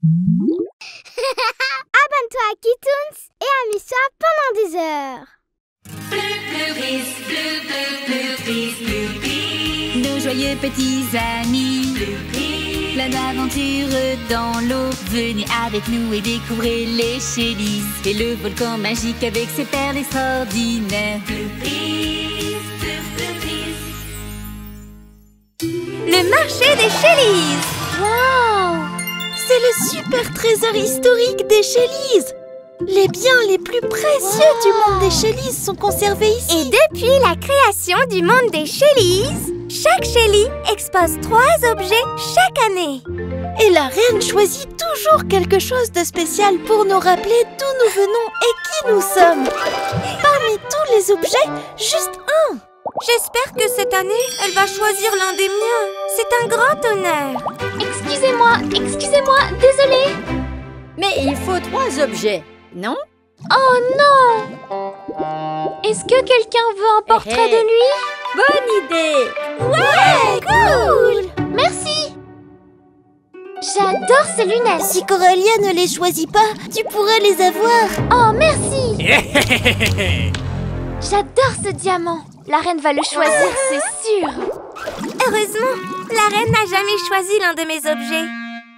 Abonne-toi à Kitoons et amuse-toi pendant des heures. Nos joyeux petits amis, plein d'aventures dans l'eau. Venez avec nous et découvrez les Shellies et le volcan magique avec ses perles extraordinaires. Le marché des Shellies. Wow! C'est le super trésor historique des Shellies. Les biens les plus précieux du monde des Shellies sont conservés ici. Et depuis la création du monde des Shellies, chaque Shelly expose 3 objets chaque année. Et la reine choisit toujours quelque chose de spécial pour nous rappeler d'où nous venons et qui nous sommes. Parmi tous les objets, juste un. J'espère que cette année, elle va choisir l'un des miens. C'est un grand honneur. Excusez-moi, désolée. Mais il faut 3 objets, non? Oh non! Est-ce que quelqu'un veut un portrait de lui? Bonne idée! Ouais, cool! Merci! J'adore ces lunettes! Si Coralia ne les choisit pas, tu pourrais les avoir. Oh, merci! J'adore ce diamant! La reine va le choisir, c'est sûr! Heureusement, la reine n'a jamais choisi l'un de mes objets.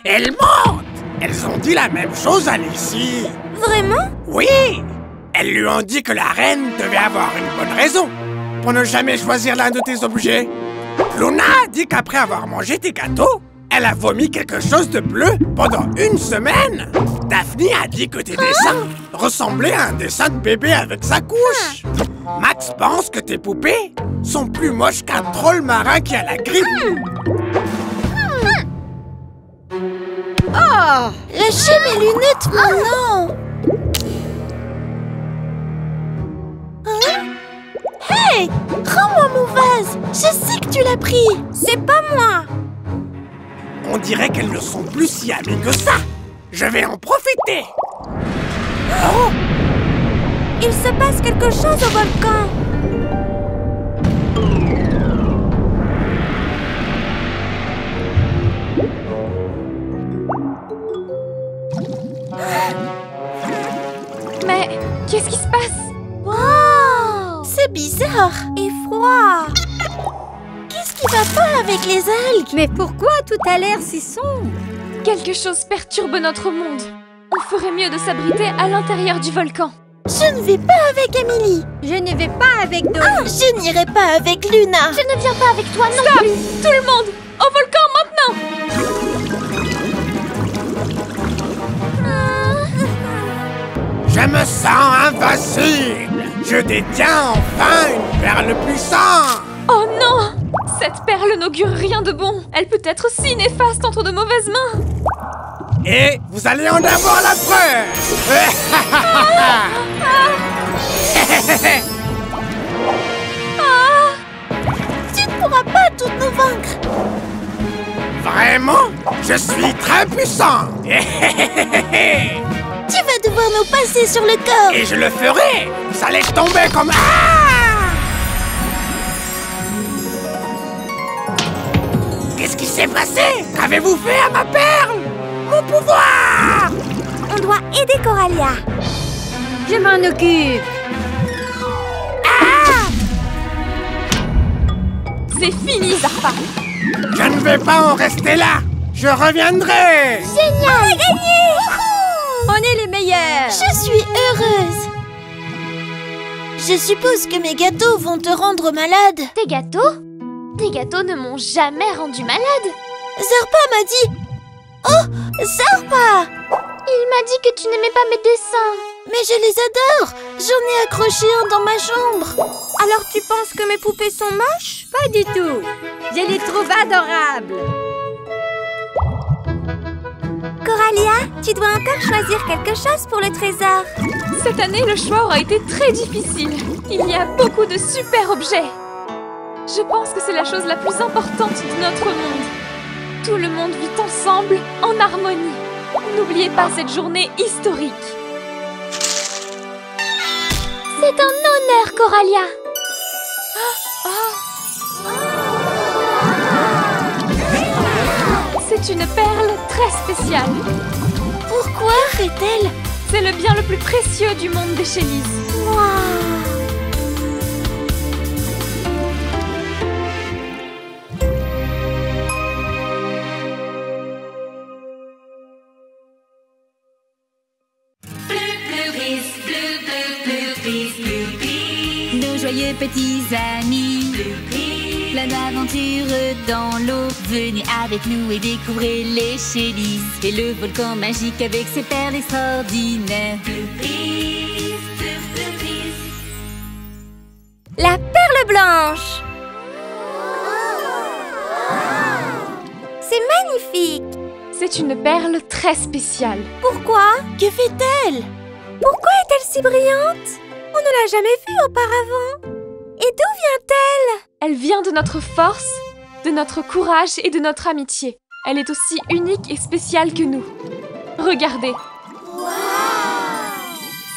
Elles mentent! Elles ont dit la même chose à Lucy. Vraiment? Oui! Elles lui ont dit que la reine devait avoir une bonne raison pour ne jamais choisir l'un de tes objets. Luna a dit qu'après avoir mangé tes gâteaux, elle a vomi quelque chose de bleu pendant 1 semaine. Daphne a dit que tes dessins ressemblaient à un dessin de bébé avec sa couche. Max pense que tes poupées sont plus moches qu'un troll marin qui a la grippe. Oh! Lâchez mes lunettes maintenant! Hein? Hey! Rends-moi mon vase! Je sais que tu l'as pris! C'est pas moi! On dirait qu'elles ne sont plus si amies que ça. Je vais en profiter. Oh! Il se passe quelque chose au volcan. Mais qu'est-ce qui se passe? Wow! C'est bizarre! Et froid. Qu'est-ce qui va pas avec les algues? Mais pourquoi tout a l'air si sombre? Quelque chose perturbe notre monde. On ferait mieux de s'abriter à l'intérieur du volcan. Je ne vais pas avec Amélie! Je ne vais pas avec Dolly. Ah, je n'irai pas avec Luna! Je ne viens pas avec toi non Stop! plus. Tout le monde! Au volcan maintenant! Je me sens invincible. Je détiens enfin une perle puissante. Oh non! Cette perle n'augure rien de bon. Elle peut être si néfaste entre de mauvaises mains. Et vous allez en avoir la preuve. Tu ne pourras pas toutes nous vaincre! Vraiment? Je suis très puissant. Tu vas devoir nous passer sur le corps! Et je le ferai. Vous allez tomber comme... Ah! Qu'est-ce qui s'est passé? Qu'avez-vous fait à ma perle? Mon pouvoir! On doit aider Coralia. Je m'en occupe. C'est fini, Zarpa. Je ne vais pas en rester là. Je reviendrai. Génial! Gagné! On est les meilleurs. Je suis heureuse! Je suppose que mes gâteaux vont te rendre malade. Tes gâteaux? Tes gâteaux ne m'ont jamais rendu malade. Zarpa m'a dit... Oh! Zarpa! Il m'a dit que tu n'aimais pas mes dessins. Mais je les adore! J'en ai accroché un dans ma chambre. Alors tu penses que mes poupées sont moches? Pas du tout. Je les trouve adorables. Coralia, tu dois encore choisir quelque chose pour le trésor. Cette année, le choix aura été très difficile. Il y a beaucoup de super objets. Je pense que c'est la chose la plus importante de notre monde. Tout le monde vit ensemble, en harmonie. N'oubliez pas cette journée historique. C'est un honneur, Coralia. C'est une perle très spéciale. ferait-elle? C'est le bien le plus précieux du monde des Shellys. Nos joyeux petits amis, plein d'aventures dans l'eau. Venez avec nous et découvrez les Shellys et le volcan magique avec ses perles extraordinaires. La perle blanche. C'est magnifique. C'est une perle très spéciale. Pourquoi? Que fait-elle? Pourquoi est-elle si brillante? On ne l'a jamais vue auparavant. Et d'où vient-elle? Elle vient de notre force, de notre courage et de notre amitié. Elle est aussi unique et spéciale que nous. Regardez.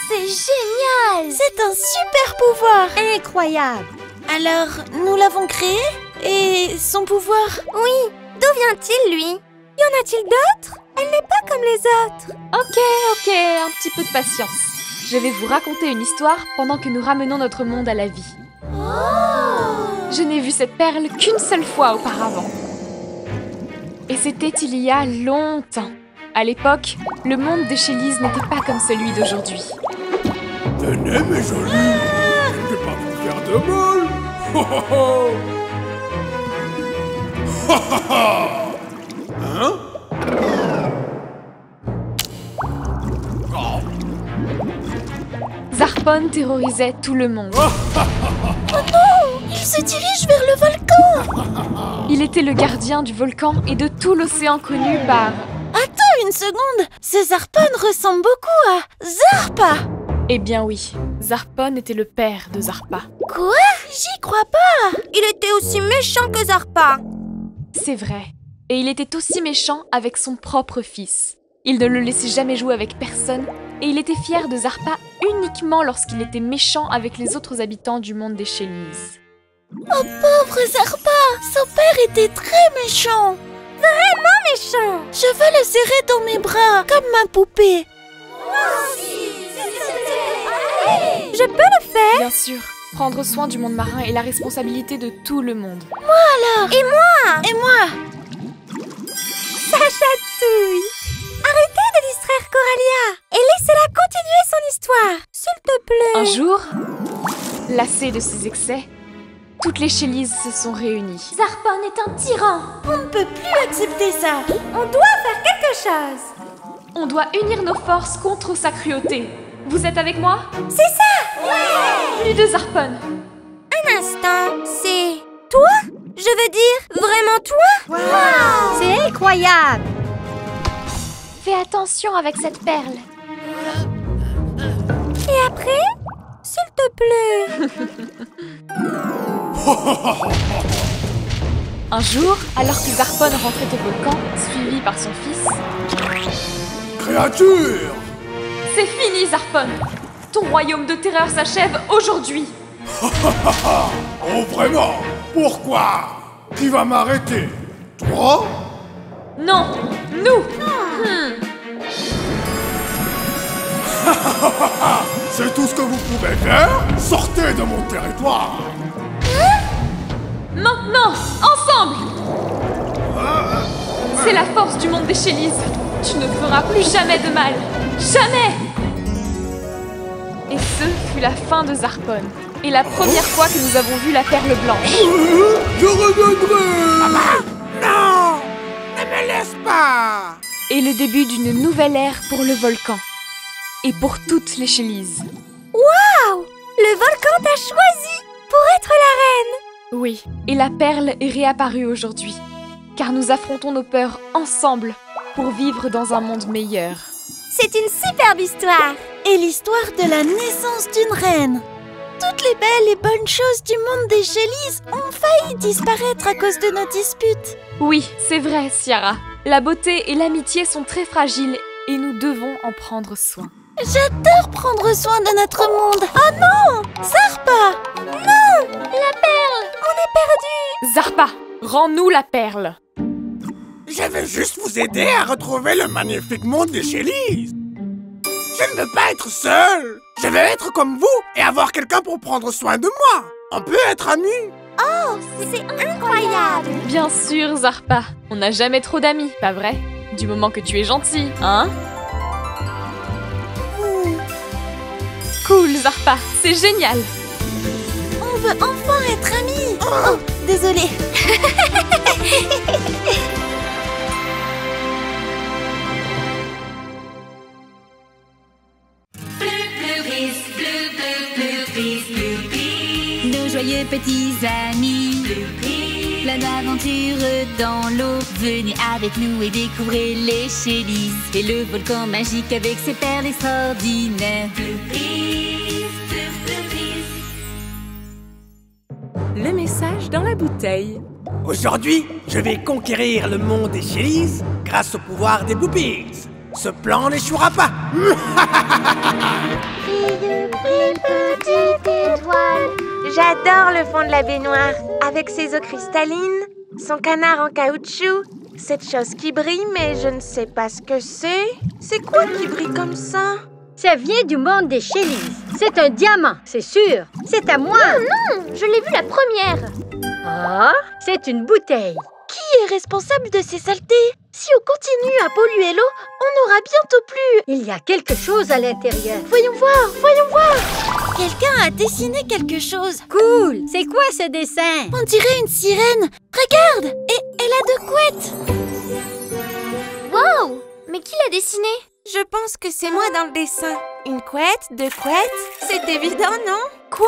C'est génial! C'est un super pouvoir! Incroyable! Alors, nous l'avons créé? Et son pouvoir? Oui, d'où vient-il, lui? Y en a-t-il d'autres? Elle n'est pas comme les autres. Ok, un petit peu de patience. Je vais vous raconter une histoire pendant que nous ramenons notre monde à la vie. Je n'ai vu cette perle qu'une seule fois auparavant. Et c'était il y a longtemps. À l'époque, le monde des Shellys n'était pas comme celui d'aujourd'hui. Tenez, mes jolis, je ne vais pas vous faire de mal. Hein? Zarpon terrorisait tout le monde. Il se dirige vers le volcan! Il était le gardien du volcan et de tout l'océan connu par... Attends une seconde! Ce Zarpon ressemble beaucoup à Zarpa! Eh bien oui, Zarpon était le père de Zarpa. Quoi? J'y crois pas! Il était aussi méchant que Zarpa. C'est vrai. Et il était aussi méchant avec son propre fils. Il ne le laissait jamais jouer avec personne et il était fier de Zarpa uniquement lorsqu'il était méchant avec les autres habitants du monde des Shellys. Oh pauvre Zarpa! Son père était très méchant! Vraiment méchant. Je veux le serrer dans mes bras, comme ma poupée! Je peux le faire? Bien sûr, prendre soin du monde marin est la responsabilité de tout le monde. Moi alors! Et moi? Et moi? Ça chatouille. Arrêtez de distraire Coralia et laissez-la continuer son histoire, s'il te plaît. Un jour, lassée de ses excès, toutes les Shellys se sont réunies. Zarpon est un tyran. On ne peut plus accepter ça! On doit faire quelque chose. On doit unir nos forces contre sa cruauté. Vous êtes avec moi? C'est ça. Ouais. Plus de Zarpon. Un instant, c'est toi? Je veux dire, vraiment toi? Wow. C'est incroyable! Fais attention avec cette perle. Et après? S'il te plaît. Un jour, alors que Zarpon rentrait au volcan, suivi par son fils... Créature! C'est fini, Zarpon! Ton royaume de terreur s'achève aujourd'hui! Oh, vraiment? Pourquoi? Qui va m'arrêter? Toi? Non! Nous! C'est tout ce que vous pouvez faire? Sortez de mon territoire! Maintenant! Ensemble! C'est la force du monde des Shellys! Tu ne feras plus jamais de mal! Jamais! Et ce fut la fin de Zarpon. Et la première fois que nous avons vu la perle blanche. Je reviendrai! Non! Ne me laisse pas! Et le début d'une nouvelle ère pour le volcan. Et pour toutes les Shellys. Waouh! Le volcan t'a choisi pour être la reine. Oui, et la perle est réapparue aujourd'hui. Car nous affrontons nos peurs ensemble pour vivre dans un monde meilleur. C'est une superbe histoire. Et l'histoire de la naissance d'une reine! Toutes les belles et bonnes choses du monde des Shellys ont failli disparaître à cause de nos disputes. Oui, c'est vrai, Ciara. La beauté et l'amitié sont très fragiles et nous devons en prendre soin. J'adore prendre soin de notre monde. Oh non! Zarpa! Non! La perle! On est perdu! Zarpa, rends-nous la perle! Je vais juste vous aider à retrouver le magnifique monde des Shellys. Je ne veux pas être seul. Je veux être comme vous et avoir quelqu'un pour prendre soin de moi. On peut être amis. Oh, c'est incroyable! Bien sûr, Zarpa. On n'a jamais trop d'amis, pas vrai? Du moment que tu es gentil, hein? Cool, Zarpa. C'est génial. On veut enfin être amis. Oh, désolée. Nos joyeux petits amis, plein d'aventures dans l'eau. Venez avec nous et découvrez les Shellys et le volcan magique avec ses perles extraordinaires. Le message dans la bouteille. Aujourd'hui, je vais conquérir le monde des Shellys grâce au pouvoir des Bloopies. Ce plan n'échouera pas. Petite étoile. J'adore le fond de la baignoire, avec ses eaux cristallines, son canard en caoutchouc, cette chose qui brille, mais je ne sais pas ce que c'est. C'est quoi qui brille comme ça? Ça vient du monde des Shellys. C'est un diamant, c'est sûr. C'est à moi. Non, je l'ai vu la première. Ah, c'est une bouteille. Qui est responsable de ces saletés? Si on continue à polluer l'eau, on n'aura bientôt plus... Il y a quelque chose à l'intérieur. Voyons voir, voyons voir. Quelqu'un a dessiné quelque chose. Cool. C'est quoi ce dessin? On dirait une sirène. Regarde, et elle a 2 couettes. Wow! Mais qui l'a dessiné? Je pense que c'est moi dans le dessin. Une couette, 2 couettes, c'est évident, non? Quoi?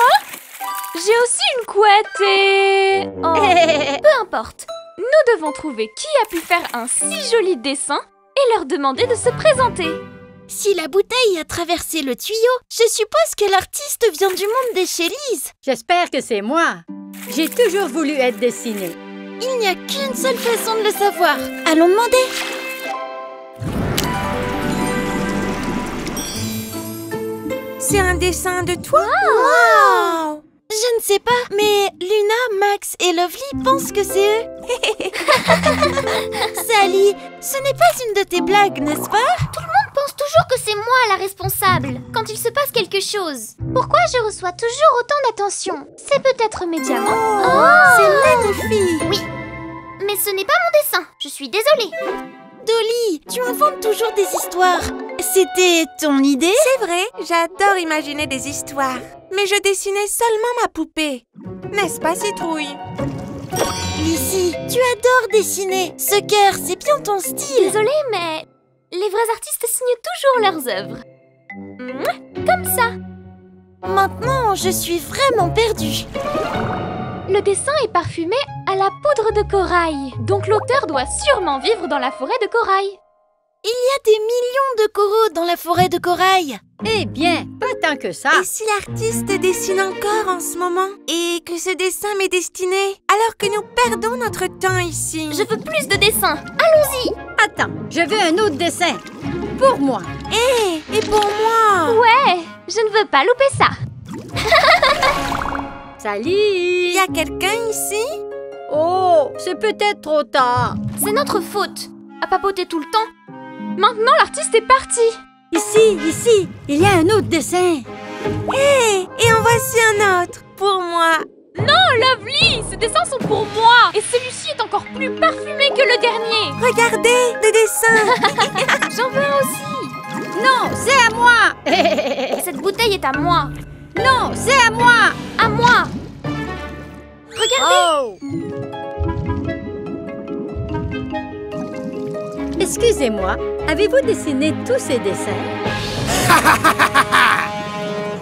J'ai aussi une couette et... Oh, peu importe. Nous devons trouver qui a pu faire un si joli dessin et leur demander de se présenter. Si la bouteille a traversé le tuyau, je suppose que l'artiste vient du monde des Shellys. J'espère que c'est moi. J'ai toujours voulu être dessinée. Il n'y a qu'une seule façon de le savoir. Allons demander. C'est un dessin de toi? Wow! Je ne sais pas, mais Luna, Max et Lovely pensent que c'est eux. Sally, ce n'est pas une de tes blagues, n'est-ce pas? Tout le monde pense toujours que c'est moi la responsable quand il se passe quelque chose. Pourquoi je reçois toujours autant d'attention? C'est peut-être mes diamants. C'est magnifique! Oui, mais ce n'est pas mon dessin. Je suis désolée. Dolly, tu inventes toujours des histoires. C'était ton idée? C'est vrai, j'adore imaginer des histoires. Mais je dessinais seulement ma poupée. N'est-ce pas, Citrouille? Lizzie, tu adores dessiner. Ce cœur, c'est bien ton style. Désolée, mais les vrais artistes signent toujours leurs œuvres. Comme ça. Maintenant, je suis vraiment perdue. Le dessin est parfumé à la poudre de corail. Donc l'auteur doit sûrement vivre dans la forêt de corail. Il y a des millions de coraux dans la forêt de corail. Eh bien, pas tant que ça. Et si l'artiste dessine encore en ce moment et que ce dessin m'est destiné alors que nous perdons notre temps ici? Je veux plus de dessins. Allons-y. Attends, je veux un autre dessin. Pour moi. Et pour moi? Ouais, je ne veux pas louper ça. Salut! Il y a quelqu'un ici? Oh, c'est peut-être trop tard. C'est notre faute. À papoter tout le temps. Maintenant, l'artiste est parti. Ici, il y a un autre dessin. Et en voici un autre. Pour moi. Non, Lovely, ces dessins sont pour moi. Et celui-ci est encore plus parfumé que le dernier. Regardez, le dessin. J'en veux un aussi. Non, c'est à moi. Cette bouteille est à moi. Non, c'est à moi. À moi. Regardez. Oh. Excusez-moi, avez-vous dessiné tous ces dessins?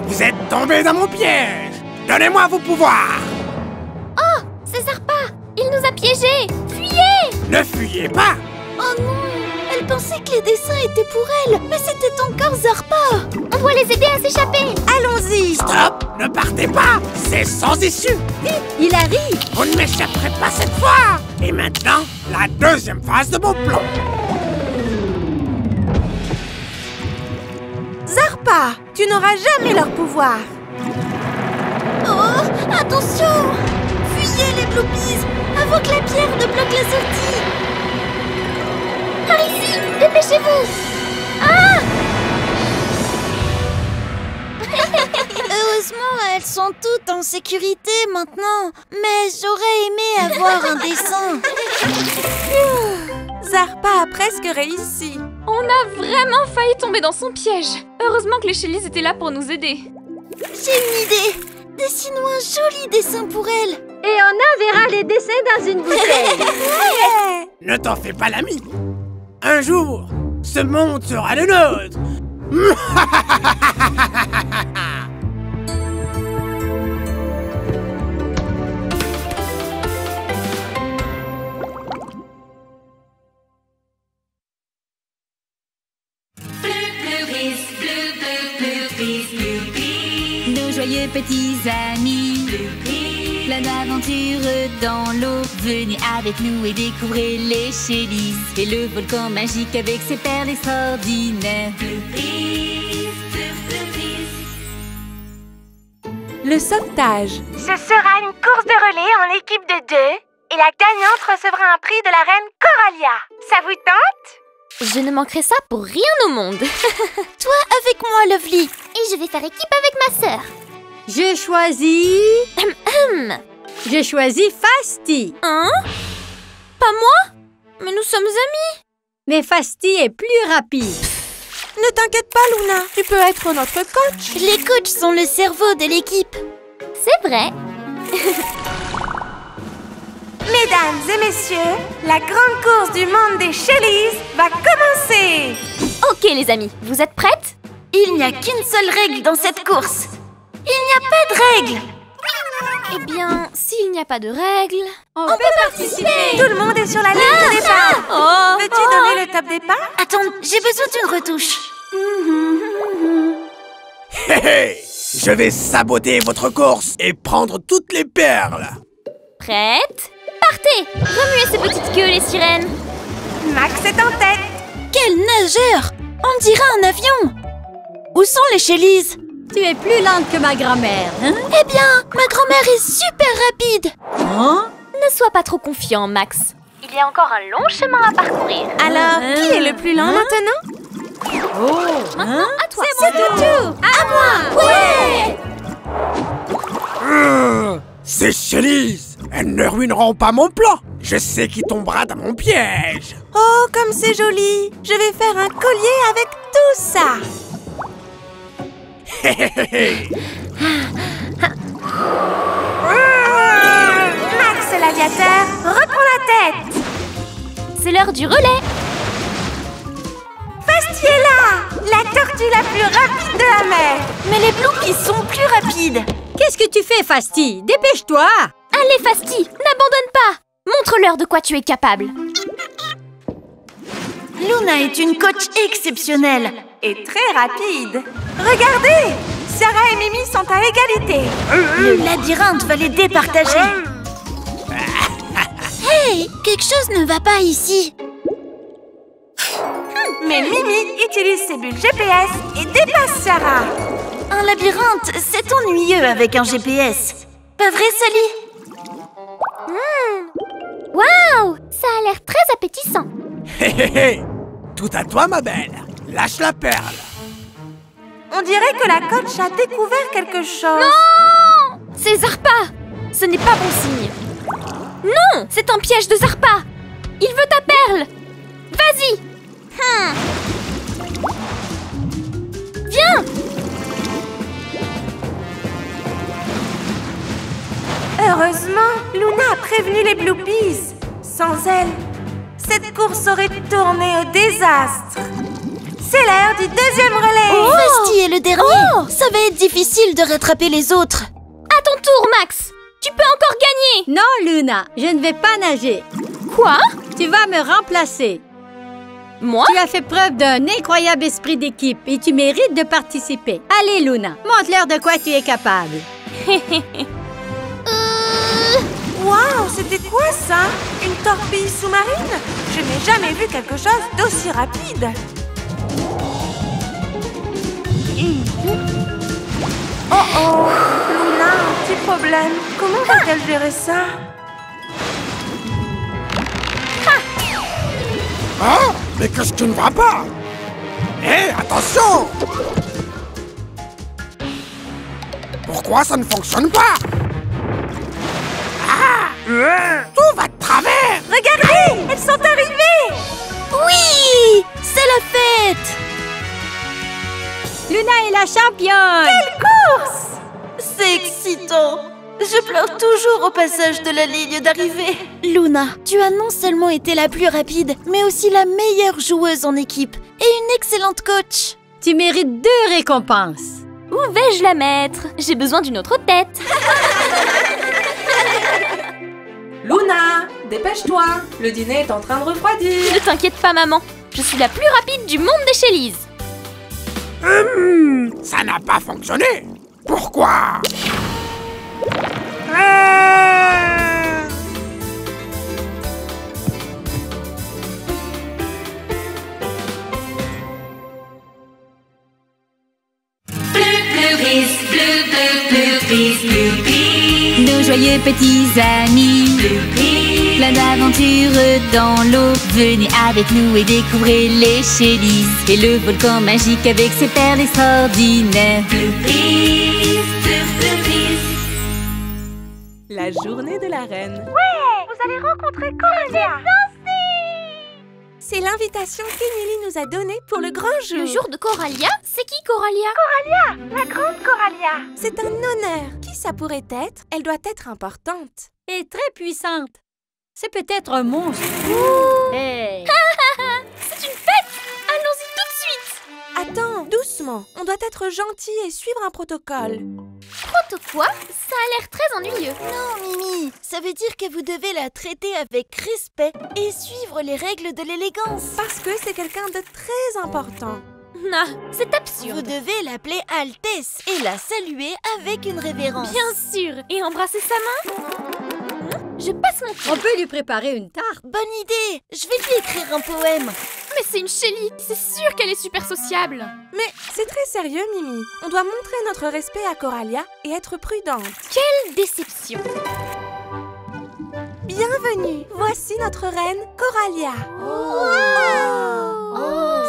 Vous êtes tombés dans mon piège. Donnez-moi vos pouvoirs. Oh, c'est Zarpa. Il nous a piégés. Fuyez. Ne fuyez pas. Oh non! Elle pensait que les dessins étaient pour elle, mais c'était encore Zarpa! On doit les aider à s'échapper. Allons-y. Stop. Ne partez pas. C'est sans issue. Vite, il arrive. Vous ne m'échapperez pas cette fois. Et maintenant, la deuxième phase de mon plan. Zarpa, tu n'auras jamais leur pouvoir. Oh! Attention! Fuyez les Bloopies avant que la pierre ne bloque la sortie! Par ici. Dépêchez-vous. Ah! sont toutes en sécurité maintenant. Mais j'aurais aimé avoir un dessin. Zarpa a presque réussi. On a vraiment failli tomber dans son piège. Heureusement que les Shellys étaient là pour nous aider. J'ai une idée. Dessine-nous un joli dessin pour elle. Et on enverra les dessins dans une bouteille. Ne t'en fais pas l'ami. Un jour, ce monde sera le nôtre. Nos joyeux petits amis, plein d'aventures dans l'eau. Venez avec nous et découvrez les Shellys et le volcan magique avec ses perles extraordinaires. Le sauvetage. Ce sera une course de relais en équipe de 2 et la gagnante recevra un prix de la reine Coralia. Ça vous tente? Je ne manquerai ça pour rien au monde. Toi avec moi, Lovely. Et je vais faire équipe avec ma sœur. Je choisis Fasti. Hein? Pas moi? Mais nous sommes amis. Mais Fasti est plus rapide. Ne t'inquiète pas, Luna. Tu peux être notre coach. Les coachs sont le cerveau de l'équipe. C'est vrai. Mesdames et messieurs, la grande course du monde des Shellys va commencer. Ok les amis, vous êtes prêtes? Il n'y a qu'une seule règle dans cette course. Il n'y a pas de règle. Eh bien, s'il n'y a pas de règles... On peut participer. Tout le monde est sur la ligne de départ. Oh! Veux-tu donner le top départ? Attends, j'ai besoin d'une retouche. Hé hé! Je vais saboter votre course et prendre toutes les perles. Prêtes? Partez! Remuez ces petites queues, les sirènes. Max est en tête. Quel nageur! On dirait un avion. Où sont les Shellys? Tu es plus lente que ma grand-mère, hein? Eh bien, ma grand-mère est super rapide. Hein? Ne sois pas trop confiant, Max. Il y a encore un long chemin à parcourir. Alors, qui est le plus lent maintenant? Oh, hein? À toi. C'est Toutou! À moi! Ouais! Ces Shellys, elles ne ruineront pas mon plan. Je sais qui tombera dans mon piège. Oh, comme c'est joli. Je vais faire un collier avec tout ça. Max l'aviateur, reprends la tête. C'est l'heure du relais. Fasti est là, la tortue la plus rapide de la mer. Mais les Bloopies sont plus rapides. Qu'est-ce que tu fais, Fasti? Dépêche-toi! Allez, Fasti, n'abandonne pas. Montre-leur de quoi tu es capable. Luna est une coach exceptionnelle. Et très rapide. Regardez, Sarah et Mimi sont à égalité. Le labyrinthe va les départager. Hey, quelque chose ne va pas ici. Mais Mimi utilise ses bulles GPS et dépasse Sarah. Un labyrinthe, c'est ennuyeux avec un GPS. Pas vrai, Sally? Waouh, ça a l'air très appétissant. Hé hé hé! Tout à toi, ma belle. Lâche la perle. On dirait que la coach a découvert quelque chose. Non! C'est Zarpa! Ce n'est pas bon signe. Non! C'est un piège de Zarpa! Il veut ta perle! Vas-y! Viens! Heureusement, Luna a prévenu les Bloopies. Sans elle, cette course aurait tourné au désastre. C'est l'heure du deuxième relais. Fasti est le dernier. Ça va être difficile de rattraper les autres. À ton tour, Max! Tu peux encore gagner! Non, Luna, je ne vais pas nager. Quoi? Tu vas me remplacer. Moi? Tu as fait preuve d'un incroyable esprit d'équipe et tu mérites de participer. Allez, Luna, montre-leur de quoi tu es capable. Waouh, c'était quoi ça? Une torpille sous-marine? Je n'ai jamais vu quelque chose d'aussi rapide. Oh oh, Luna a un petit problème. Comment va-t-elle gérer ça? Hein? Mais qu'est-ce qui ne va pas? Hé, attention! Pour Pourquoi ça ne fonctionne pas? Ah! Tout va de travers! Regardez, elles sont arrivées! Oui! C'est la fête! Luna est la championne! C'est excitant! Je pleure toujours au passage de la ligne d'arrivée. Luna, tu as non seulement été la plus rapide, mais aussi la meilleure joueuse en équipe et une excellente coach. Tu mérites 2 récompenses. Où vais-je la mettre? J'ai besoin d'une autre tête. Luna, dépêche-toi. Le dîner est en train de refroidir. Ne t'inquiète pas, maman. Je suis la plus rapide du monde des Shellys. Ça n'a pas fonctionné. Pourquoi? Nos joyeux petits amis, plein d'aventures dans l'eau. Venez avec nous et découvrez les Shellys et le volcan magique avec ses perles extraordinaires. La journée de la reine. Vous allez rencontrer Coralia. C'est l'invitation qu'Emily nous a donnée pour le grand jour. Le jour de Coralia? C'est qui Coralia? La grande Coralia. C'est un honneur. Qui ça pourrait être? Elle doit être importante. Et très puissante. C'est peut-être un monstre. Hey. C'est une fête! Allons-y tout de suite! Attends, doucement. On doit être gentil et suivre un protocole. Proto quoi? Ça a l'air très ennuyeux. Non, Mimi, ça veut dire que vous devez la traiter avec respect et suivre les règles de l'élégance. Parce que c'est quelqu'un de très important. Ah, c'est Vous absurde. devez l'appeler Altesse et la saluer avec une révérence. Bien sûr. Et embrasser sa main? Je passe mon tour. On peut lui préparer une tarte. Bonne idée! Je vais lui écrire un poème. Mais c'est une Shelly. C'est sûr qu'elle est super sociable. Mais c'est très sérieux, Mimi. On doit montrer notre respect à Coralia et être prudente. Quelle déception. Bienvenue. Voici notre reine, Coralia.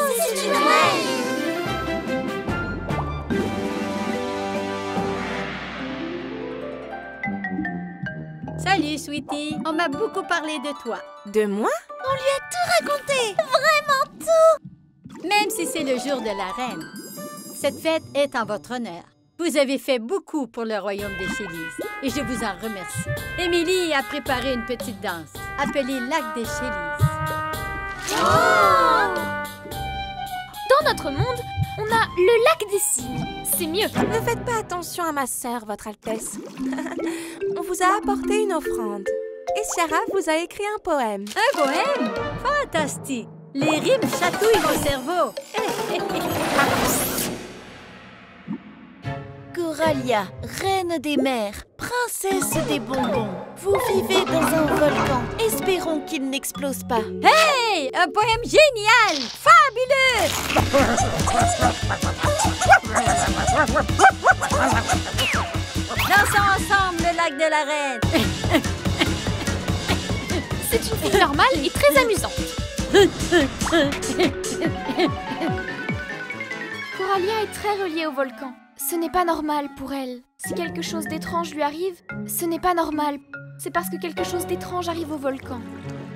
C'est une reine! Salut, Sweetie. On m'a beaucoup parlé de toi. De moi? On lui a tout raconté! Même si c'est le jour de la reine. Cette fête est en votre honneur. Vous avez fait beaucoup pour le royaume des Shellys et je vous en remercie. Émilie a préparé une petite danse appelée Lac des Shellys. Dans notre monde, on a le lac des cygnes. C'est mieux. Ne faites pas attention à ma sœur, Votre Altesse. On vous a apporté une offrande. Et Ciara vous a écrit un poème. Un poème? Fantastique! Les rimes chatouillent mon cerveau. Coralia, reine des mers, princesse des bonbons. Vous vivez dans un volcan. Espérons qu'il n'explose pas. Hey! Un poème génial! Fabuleux! Dansons ensemble le lac de la reine. C'est une fille normale et très amusante. Coralia est très reliée au volcan. Ce n'est pas normal pour elle. Si quelque chose d'étrange lui arrive, ce n'est pas normal. C'est parce que quelque chose d'étrange arrive au volcan.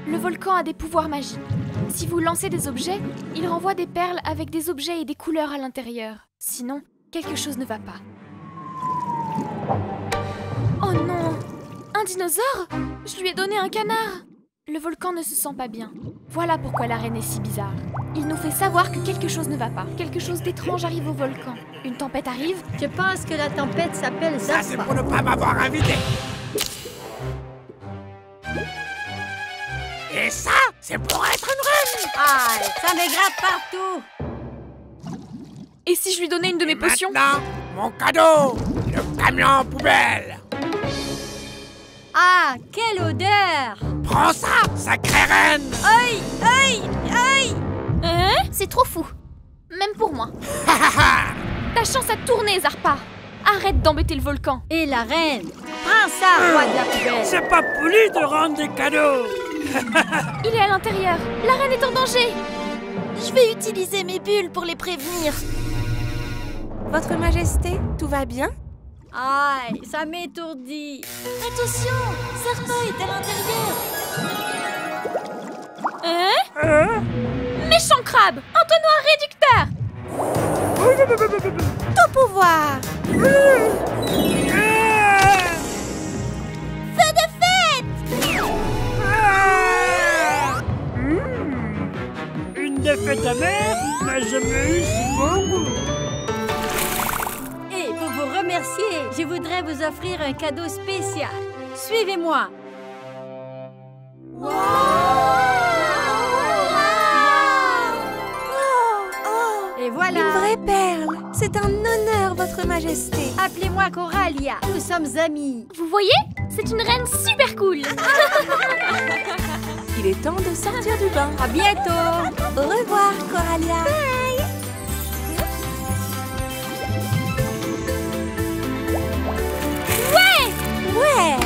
Le volcan a des pouvoirs magiques. Si vous lancez des objets, il renvoie des perles avec des objets et des couleurs à l'intérieur. Sinon, quelque chose ne va pas. Oh non! Un dinosaure? Je lui ai donné un canard! Le volcan ne se sent pas bien. Voilà pourquoi la reine est si bizarre. Il nous fait savoir que quelque chose ne va pas. Quelque chose d'étrange arrive au volcan. Une tempête arrive. Je pense que la tempête s'appelle Ça, c'est Zaspa. pour ne pas m'avoir invité. Et ça, c'est pour être une reine. Aïe, ça me gratte partout. Et si je lui donnais une de mes potions? Maintenant, mon cadeau, le camion poubelle. Ah, quelle odeur! Prends ça, sacrée reine. Aïe, aïe, aïe! Hein? C'est trop fou. Même pour moi. Ta chance a tourné, Zarpa. Arrête d'embêter le volcan. Et la reine? Prends ça, roi de la poubelle. C'est pas poli de rendre des cadeaux. Il est à l'intérieur. La reine est en danger. Je vais utiliser mes bulles pour les prévenir. Votre Majesté, tout va bien? Aïe, ça m'étourdit. Attention, Zarpa est à l'intérieur. Hein? Méchant crabe! Entonnoir réducteur! Tout pouvoir! Feu de fête! Une défaite amère n'a jamais eu si bon goût. Et pour vous remercier, je voudrais vous offrir un cadeau spécial. Suivez-moi. Et voilà. Une vraie perle! C'est un honneur, Votre Majesté! Appelez-moi Coralia. Nous sommes amis. Vous voyez? C'est une reine super cool! Il est temps de sortir du bain. À bientôt. Au revoir, Coralia! Ouais!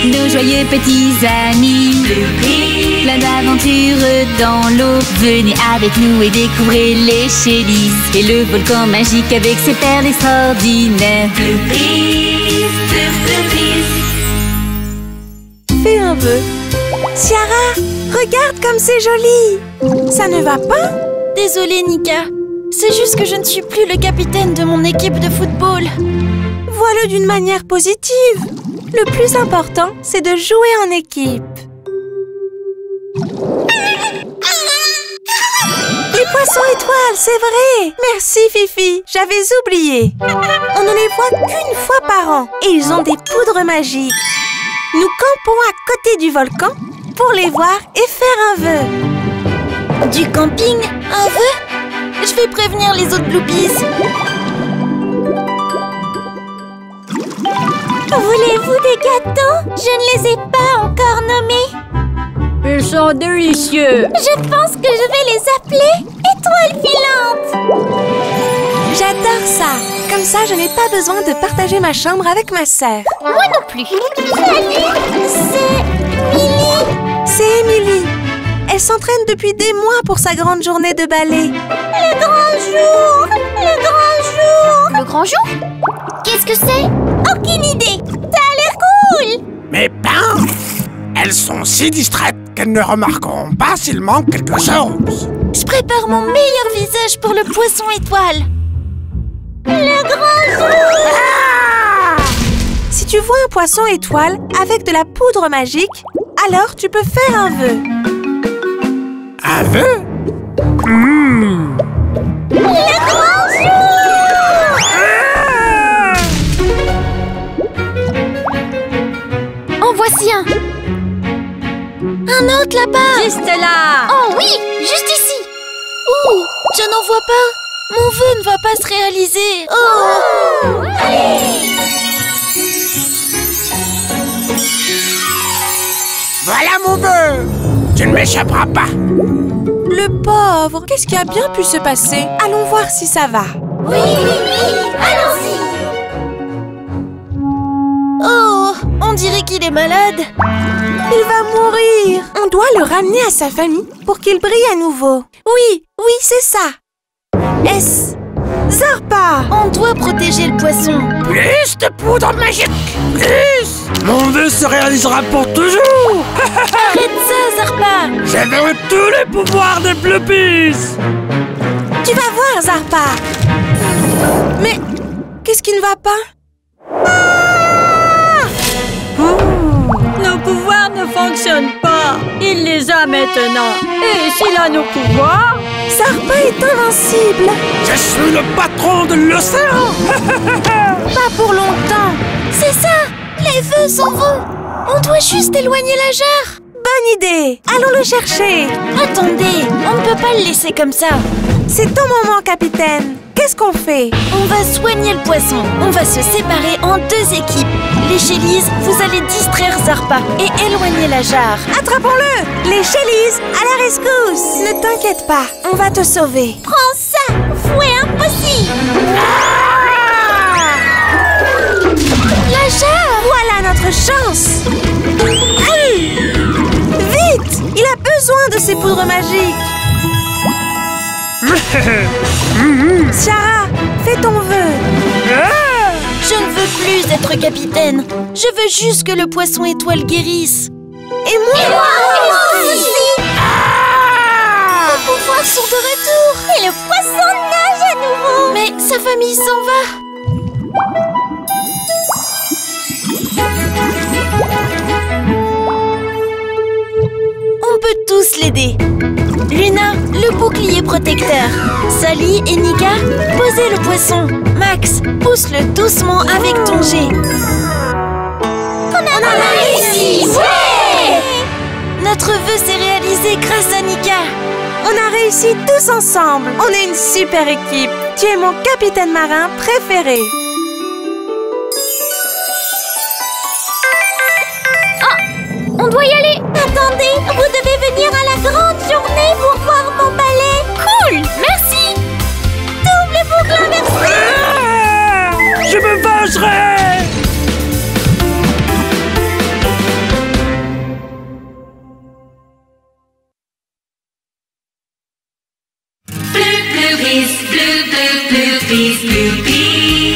Nos joyeux petits amis, plein d'aventures dans l'eau. Venez avec nous et découvrez les Shellys et le volcan magique avec ses perles extraordinaires. Fais un vœu. Ciara, regarde comme c'est joli! Ça ne va pas? Désolée, Nika. C'est juste que je ne suis plus le capitaine de mon équipe de football. Vois-le d'une manière positive. Le plus important, c'est de jouer en équipe. Les poissons étoiles, c'est vrai! Merci, Fifi, j'avais oublié. On ne les voit qu'une fois par an et ils ont des poudres magiques. Nous campons à côté du volcan pour les voir et faire un vœu. Du camping? Un vœu? Je vais prévenir les autres Bloopies. Voulez-vous des gâteaux? Je ne les ai pas encore nommés. Ils sont délicieux. Je pense que je vais les appeler étoiles filantes. J'adore ça. Comme ça, je n'ai pas besoin de partager ma chambre avec ma sœur. Moi non plus. Salut, c'est Millie. C'est Émilie. Elle s'entraîne depuis des mois pour sa grande journée de ballet. Le grand jour. Le grand jour. Le grand jour? Qu'est-ce que c'est? Aucune idée. Ça a l'air cool. Mais ben, elles sont si distraites qu'elles ne remarqueront pas s'il manque quelque chose. Je prépare mon meilleur visage pour le poisson étoile. Le grand jour. Si tu vois un poisson étoile avec de la poudre magique, alors tu peux faire un vœu. Un vœu? Le grand jour. En voici un. Un autre là-bas. Juste là. Oh oui, juste ici. Ouh, je n'en vois pas. Mon vœu ne va pas se réaliser. Oh. Voilà mon vœu. Tu ne m'échapperas pas. Le pauvre, qu'est-ce qui a bien pu se passer? Allons voir si ça va. Oui, allons-y. Oh, on dirait qu'il est malade. Il va mourir. On doit le ramener à sa famille pour qu'il brille à nouveau. Oui, oui, c'est ça. S. Zarpa. On doit protéger le poisson. Plus de poudre magique. Plus. Mon vœu se réalisera pour toujours. Arrête ça, Zarpa. Je veux tous les pouvoirs des Bloopies. Tu vas voir, Zarpa. Mais qu'est-ce qui ne va pas? Nos pouvoirs ne fonctionnent pas. Il les a maintenant. Et s'il a nos pouvoirs, Zarpa est invincible. Je suis le patron de l'océan. Pas pour longtemps. C'est ça. Les vœux s'en vont. On doit juste éloigner la jarre. Bonne idée. Allons le chercher. Attendez, on ne peut pas le laisser comme ça. C'est ton moment, capitaine. Qu'est-ce qu'on fait? On va soigner le poisson. On va se séparer en deux équipes. Les Shellys, vous allez distraire Zarpa et éloigner la jarre. Attrapons-le! Les Shellys, à la rescousse! Ne t'inquiète pas, on va te sauver. Prends ça, fouet impossible. La jarre! Voilà notre chance! Vite! Il a poudres magiques. Ciara, fais ton vœu. Je ne veux plus être capitaine. Je veux juste que le poisson étoile guérisse. Et moi aussi. Nos pouvoirs sont de retour. Et le poisson nage à nouveau. Mais sa famille s'en va. On peut tous l'aider. Luna, le bouclier protecteur. Sally et Nika, posez le poisson. Max, pousse-le doucement avec ton jet. On a réussi! Ouais! Notre vœu s'est réalisé grâce à Nika. On a réussi tous ensemble. On est une super équipe. Tu es mon capitaine marin préféré. On doit y aller. Attendez, vous devez venir à la grande journée pour voir mon ballet. Cool, merci. Double boucle inversée. Je me vengerai!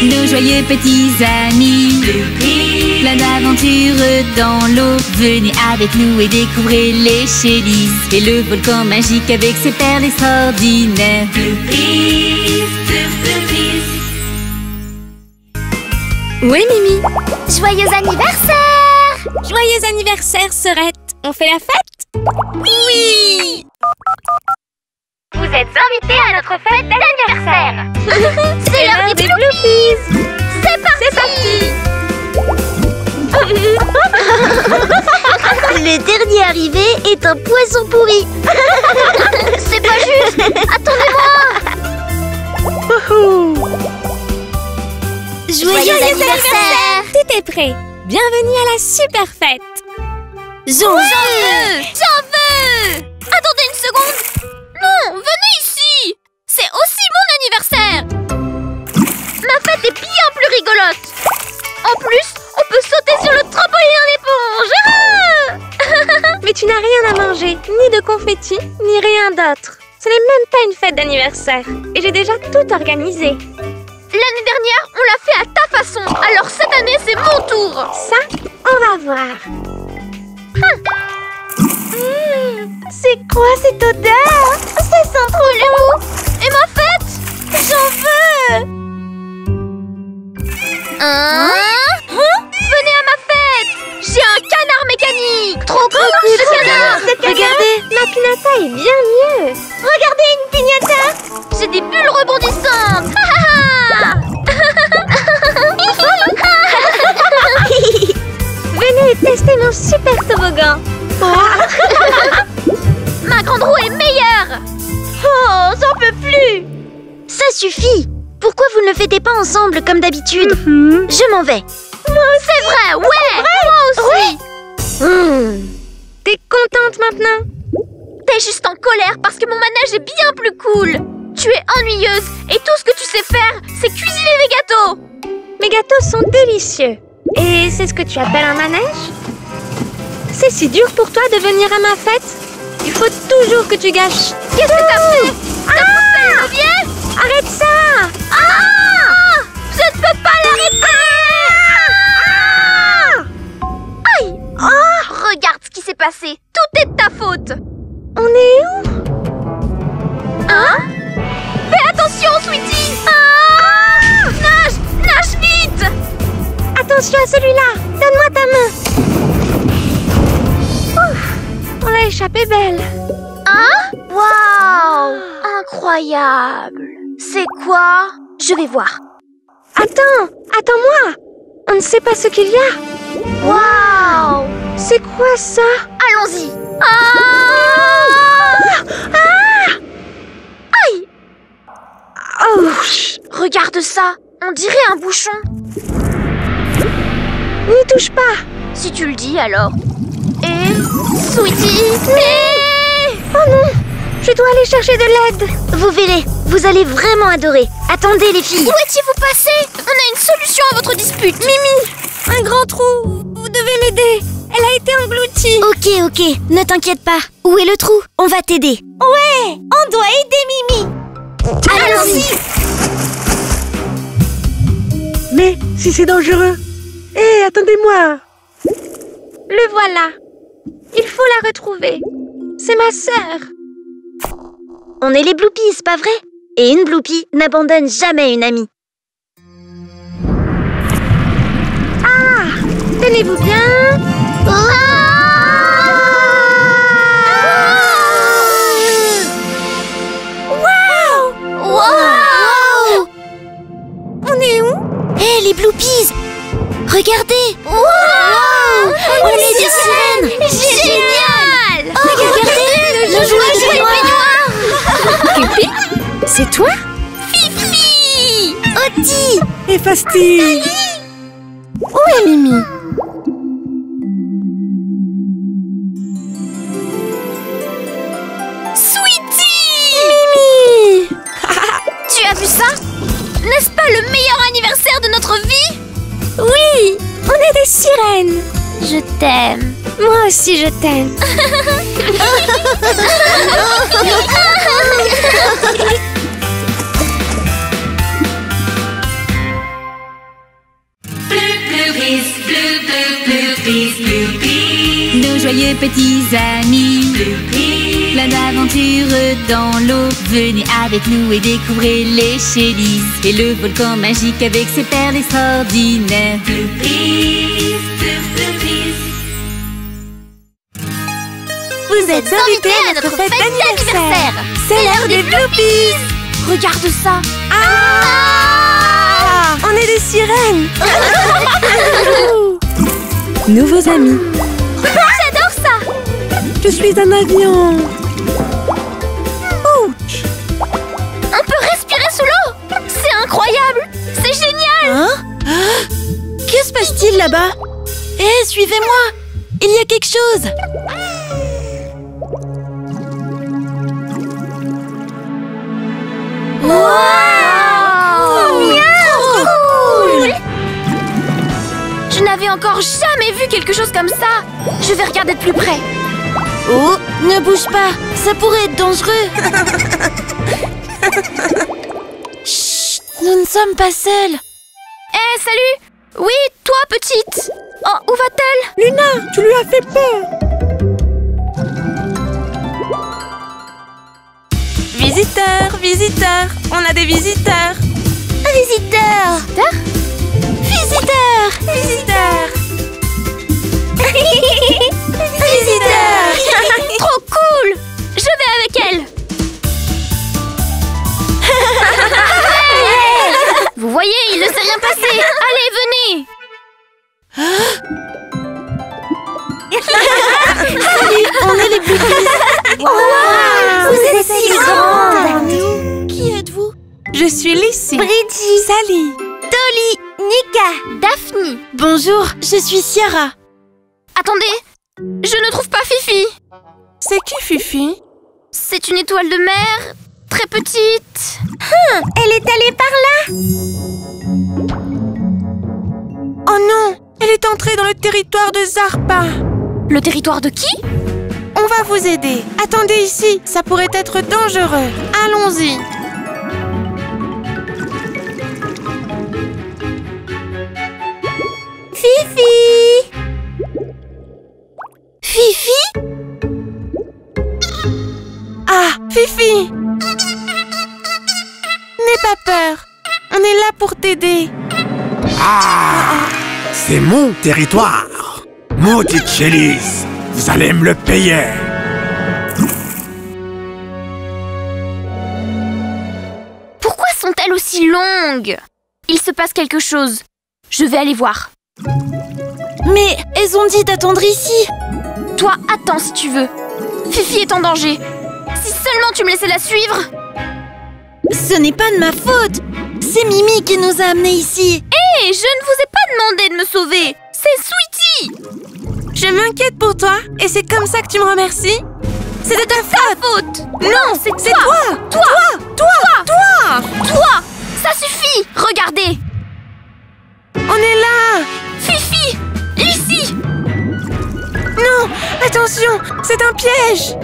Nos joyeux petits amis, plein d'aventures dans l'eau. Venez avec nous et découvrez les Shellys et le volcan magique avec ses perles extraordinaires. Oui, Mimi. Joyeux anniversaire! Joyeux anniversaire, Sœurette. On fait la fête? Oui! Vous êtes invités à notre fête d'anniversaire. C'est l'heure des Bloopies. C'est parti! Le dernier arrivé est un poisson pourri. C'est pas juste. Attendez-moi. Joyeux anniversaire! Tout est prêt. Bienvenue à la super fête. J'en veux! Attendez une seconde. Non, venez ici. C'est aussi mon anniversaire. Ma fête est bien plus rigolote. En plus, on peut sauter sur le trampoline en éponge. Mais tu n'as rien à manger, ni de confettis, ni rien d'autre. Ce n'est même pas une fête d'anniversaire. Et j'ai déjà tout organisé. L'année dernière, on l'a fait à ta façon. Alors cette année, c'est mon tour. Ça, on va voir. C'est quoi cette odeur? Ça sent trop bon. Et ma fête? J'en veux. Venez à ma fête. J'ai un canard mécanique. Trop cool ce canard. Regardez, ma piñata est bien mieux. Regardez une piñata. J'ai des bulles rebondissantes. Venez tester mon super toboggan. Ma grande roue est meilleure. Oh, j'en peux plus! Ça suffit! Pourquoi vous ne le fêtez pas ensemble comme d'habitude? Je m'en vais. C'est vrai, ouais. Moi aussi. T'es contente maintenant? T'es juste en colère parce que mon manège est bien plus cool. Tu es ennuyeuse et tout ce que tu sais faire, c'est cuisiner des gâteaux. Mes gâteaux sont délicieux. Et c'est ce que tu appelles un manège? C'est si dur pour toi de venir à ma fête? Il faut toujours que tu gâches. Qu'est-ce que t'as fait? T'as poussé le levier? Arrête ça! Je ne peux pas l'arrêter! Aïe! Regarde ce qui s'est passé. Tout est de ta faute. On est où? Fais attention, Sweetie! Nage! Nage vite! Attention à celui-là! Donne-moi ta main! Ouf! On l'a échappé belle! Waouh! Incroyable! C'est quoi? Je vais voir. Attends-moi! On ne sait pas ce qu'il y a! Waouh! C'est quoi ça? Allons-y! Aïe! Regarde ça! On dirait un bouchon! N'y touche pas! Si tu le dis, alors. Et... Sweetie! Oh non! Je dois aller chercher de l'aide! Vous verrez, vous allez vraiment adorer. Attendez les filles! Où étiez-vous passées? On a une solution à votre dispute! Mimi! Un grand trou! Vous devez m'aider! Elle a été engloutie! ici. Ok, ne t'inquiète pas. Où est le trou? On va t'aider. Ouais, on doit aider Mimi. Allons-y. Mais si c'est dangereux. Hé, attendez-moi. Le voilà. Il faut la retrouver. C'est ma sœur. On est les Bloopies, pas vrai? Et une Bloopie n'abandonne jamais une amie. Ah, tenez-vous bien. Wow! On est où? Hé, les Bloopies! Regardez! Wow! On est des sirènes! Génial! Oh, regardez! Le jouet de baignoire! Pipi? C'est toi? Fifi! Oti! Et Fasti. Où est Mimi? Sweetie! Mimi! Tu as vu ça? N'est-ce pas le meilleur anniversaire de notre vie? Oui, on est des sirènes. Je t'aime. Moi aussi, je t'aime. Nos joyeux petits amis, plein d'aventures dans l'eau. Venez avec nous et découvrez les Shellys et le volcan magique avec ses perles extraordinaires. Vous êtes invités à notre fête d'anniversaire. C'est l'heure des Bloopies. Regarde ça. Ah, on est des sirènes. Nouveaux amis. J'adore ça. Je suis un avion. Ouch. On peut respirer sous l'eau. C'est incroyable. C'est génial. Hein? Que se passe-t-il là-bas? Hé, suivez-moi. Il y a quelque chose. Je n'avais encore jamais vu quelque chose comme ça. Je vais regarder de plus près. Oh, ne bouge pas. Ça pourrait être dangereux. Chut, nous ne sommes pas seuls. Eh, salut. Oui, toi, petite. Oh, où va-t-elle? Luna, tu lui as fait peur. Visiteurs, visiteurs. On a des visiteurs. Visiteur. Visiteurs. Visiteurs. Visiteurs. Trop cool. Je vais avec elle. Vous voyez, il ne s'est rien passé. Allez, venez. Salut, on est les Bloopies. Vous êtes si grandes. Qui êtes-vous? Je suis Lissy. Bridgie. Sally. Dolly. Nika. Daphne. Bonjour, je suis Ciara. Attendez, je ne trouve pas Fifi. C'est qui Fifi? C'est une étoile de mer, très petite. Elle est allée par là. Oh non, elle est entrée dans le territoire de Zarpa. Le territoire de qui? On va vous aider. Attendez ici, ça pourrait être dangereux. Allons-y. Fifi. Fifi? Ah, Fifi! N'aie pas peur. On est là pour t'aider. Ah, c'est mon territoire. Maudite Shellys, vous allez me le payer. Pourquoi sont-elles aussi longues? Il se passe quelque chose. Je vais aller voir. Mais elles ont dit d'attendre ici. Toi, attends si tu veux. Fifi est en danger. Si seulement tu me laissais la suivre. Ce n'est pas de ma faute. C'est Mimi qui nous a amenés ici. Hé, je ne vous ai pas demandé de me sauver. C'est Sweetie. Je m'inquiète pour toi et c'est comme ça que tu me remercies? C'est de ta faute. Non, c'est toi. Toi. Ça suffit. Regardez. On est là. Fifi. Lissy. Non, Attention, c'est un piège.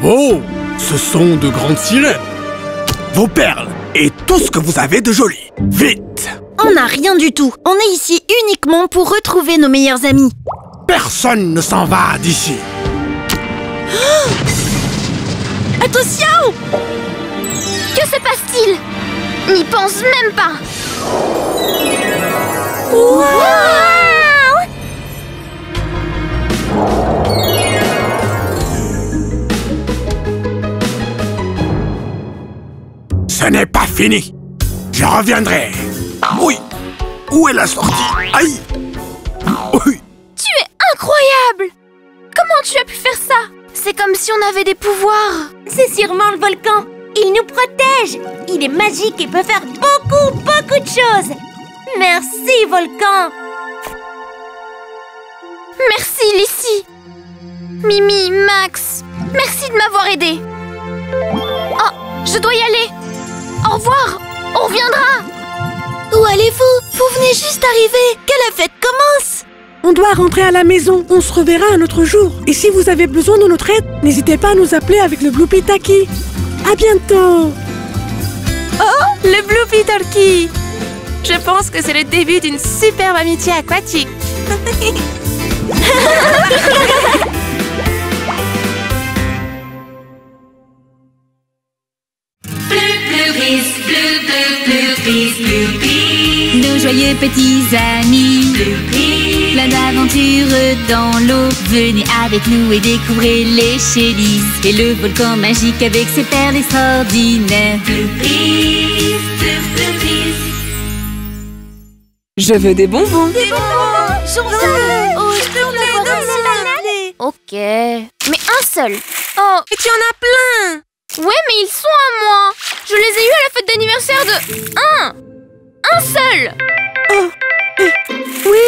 Oh, ce sont de grandes sirènes. Vos perles et tout ce que vous avez de joli. Vite! On n'a rien du tout. On est ici uniquement pour retrouver nos meilleurs amis. Personne ne s'en va d'ici. Attention! Que se passe-t-il? N'y pense même pas. Wow! Ce n'est pas fini. Je reviendrai. Oui. Où est la sortie? Aïe. Oui. Tu es incroyable! Comment tu as pu faire ça? C'est comme si on avait des pouvoirs. C'est sûrement le volcan. Il nous protège. Il est magique et peut faire beaucoup de choses. Merci, volcan. Merci, Lissy. Mimi, Max, merci de m'avoir aidé. Oh, je dois y aller. Au revoir, on reviendra. Où allez-vous? Vous venez juste d'arriver. Que la fête commence. On doit rentrer à la maison. On se reverra un autre jour. Et si vous avez besoin de notre aide, n'hésitez pas à nous appeler avec le Bloopy Talkie. À bientôt. Oh, le Bloopy Talkie. Je pense que c'est le début d'une superbe amitié aquatique. Nos joyeux petits amis, plein d'aventures dans l'eau. Venez avec nous et découvrez les Shellys et le volcan magique avec ses perles extraordinaires. Je veux des bonbons. Des bonbons. J'en veux. Oh, je peux en avoir un seul. Ok, mais un seul. Oh, et tu en as plein. Ouais, mais ils sont à moi. Je les ai eus à la fête d'anniversaire de... Un seul. Oh, oui.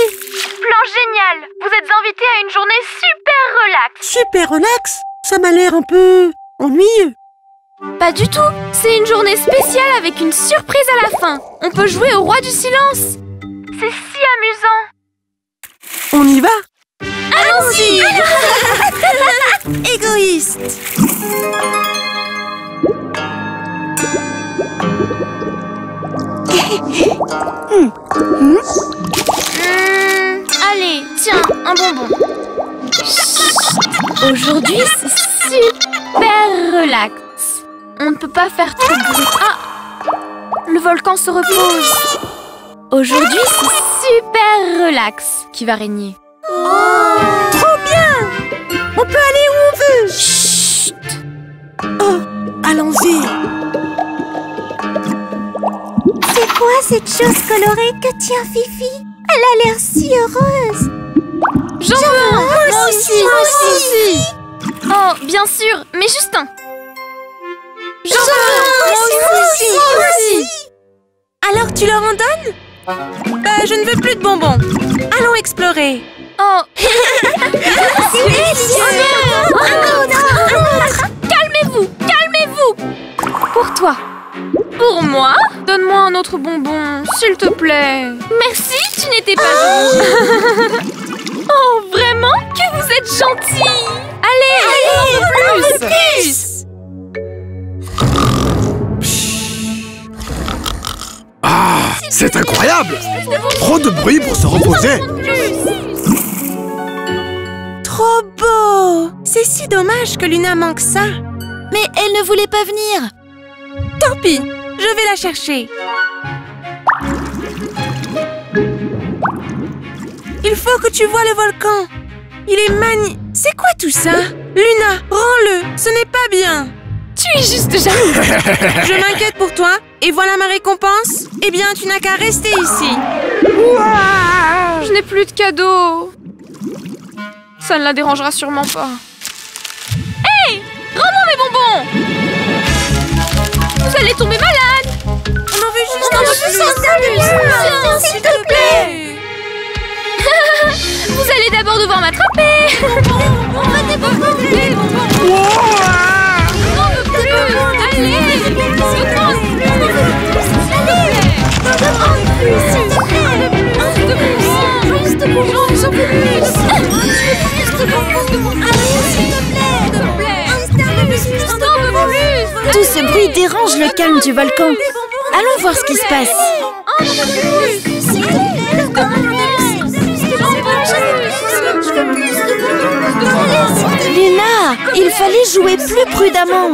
Plan génial. Vous êtes invités à une journée super relax. Super relax? Ça m'a l'air un peu... ennuyeux. Pas du tout. C'est une journée spéciale avec une surprise à la fin. On peut jouer au roi du silence. C'est si amusant. On y va? Allons-y. Égoïste. Allez, tiens, un bonbon. Aujourd'hui, c'est super relax. On ne peut pas faire trop de bruit. Ah, le volcan se repose. Aujourd'hui, c'est super relax qui va régner. Oh, trop bien! On peut aller où on veut. Chut. Oh, allons-y. C'est quoi cette chose colorée que tient Fifi? Elle a l'air si heureuse. J'en veux un. Moi aussi. Oh, bien sûr, mais juste un. J'en veux. Moi aussi. Alors tu leur en donnes? Bah, je ne veux plus de bonbons. Allons explorer. Oh. C'est délicieux. Calmez-vous, calmez-vous. Pour toi. Pour moi? Donne-moi un autre bonbon, s'il te plaît. Merci, tu n'étais pas Oh, vraiment? Que vous êtes gentil. Allez, un peu plus. Ah, c'est incroyable! Trop de bruit pour se reposer. Trop beau. C'est si dommage que Luna manque ça. Mais elle ne voulait pas venir. Tant pis, je vais la chercher. Il faut que tu vois le volcan. Il est magnifique. C'est quoi tout ça? Luna, rends-le. Ce n'est pas bien. Tu es juste jaloux. Je m'inquiète pour toi. Et voilà ma récompense. Eh bien, tu n'as qu'à rester ici. Je n'ai plus de cadeaux. Ça ne la dérangera sûrement pas. Hey! Rends-moi mes bonbons! Vous allez tomber malade! On en veut juste un peu plus. Tiens, s'il te plaît. Vous allez d'abord devoir m'attraper. On va déborder les bonbons. On veut plus. Allez, du volcan. Allons voir ce qui se passe. Luna, il fallait jouer plus prudemment.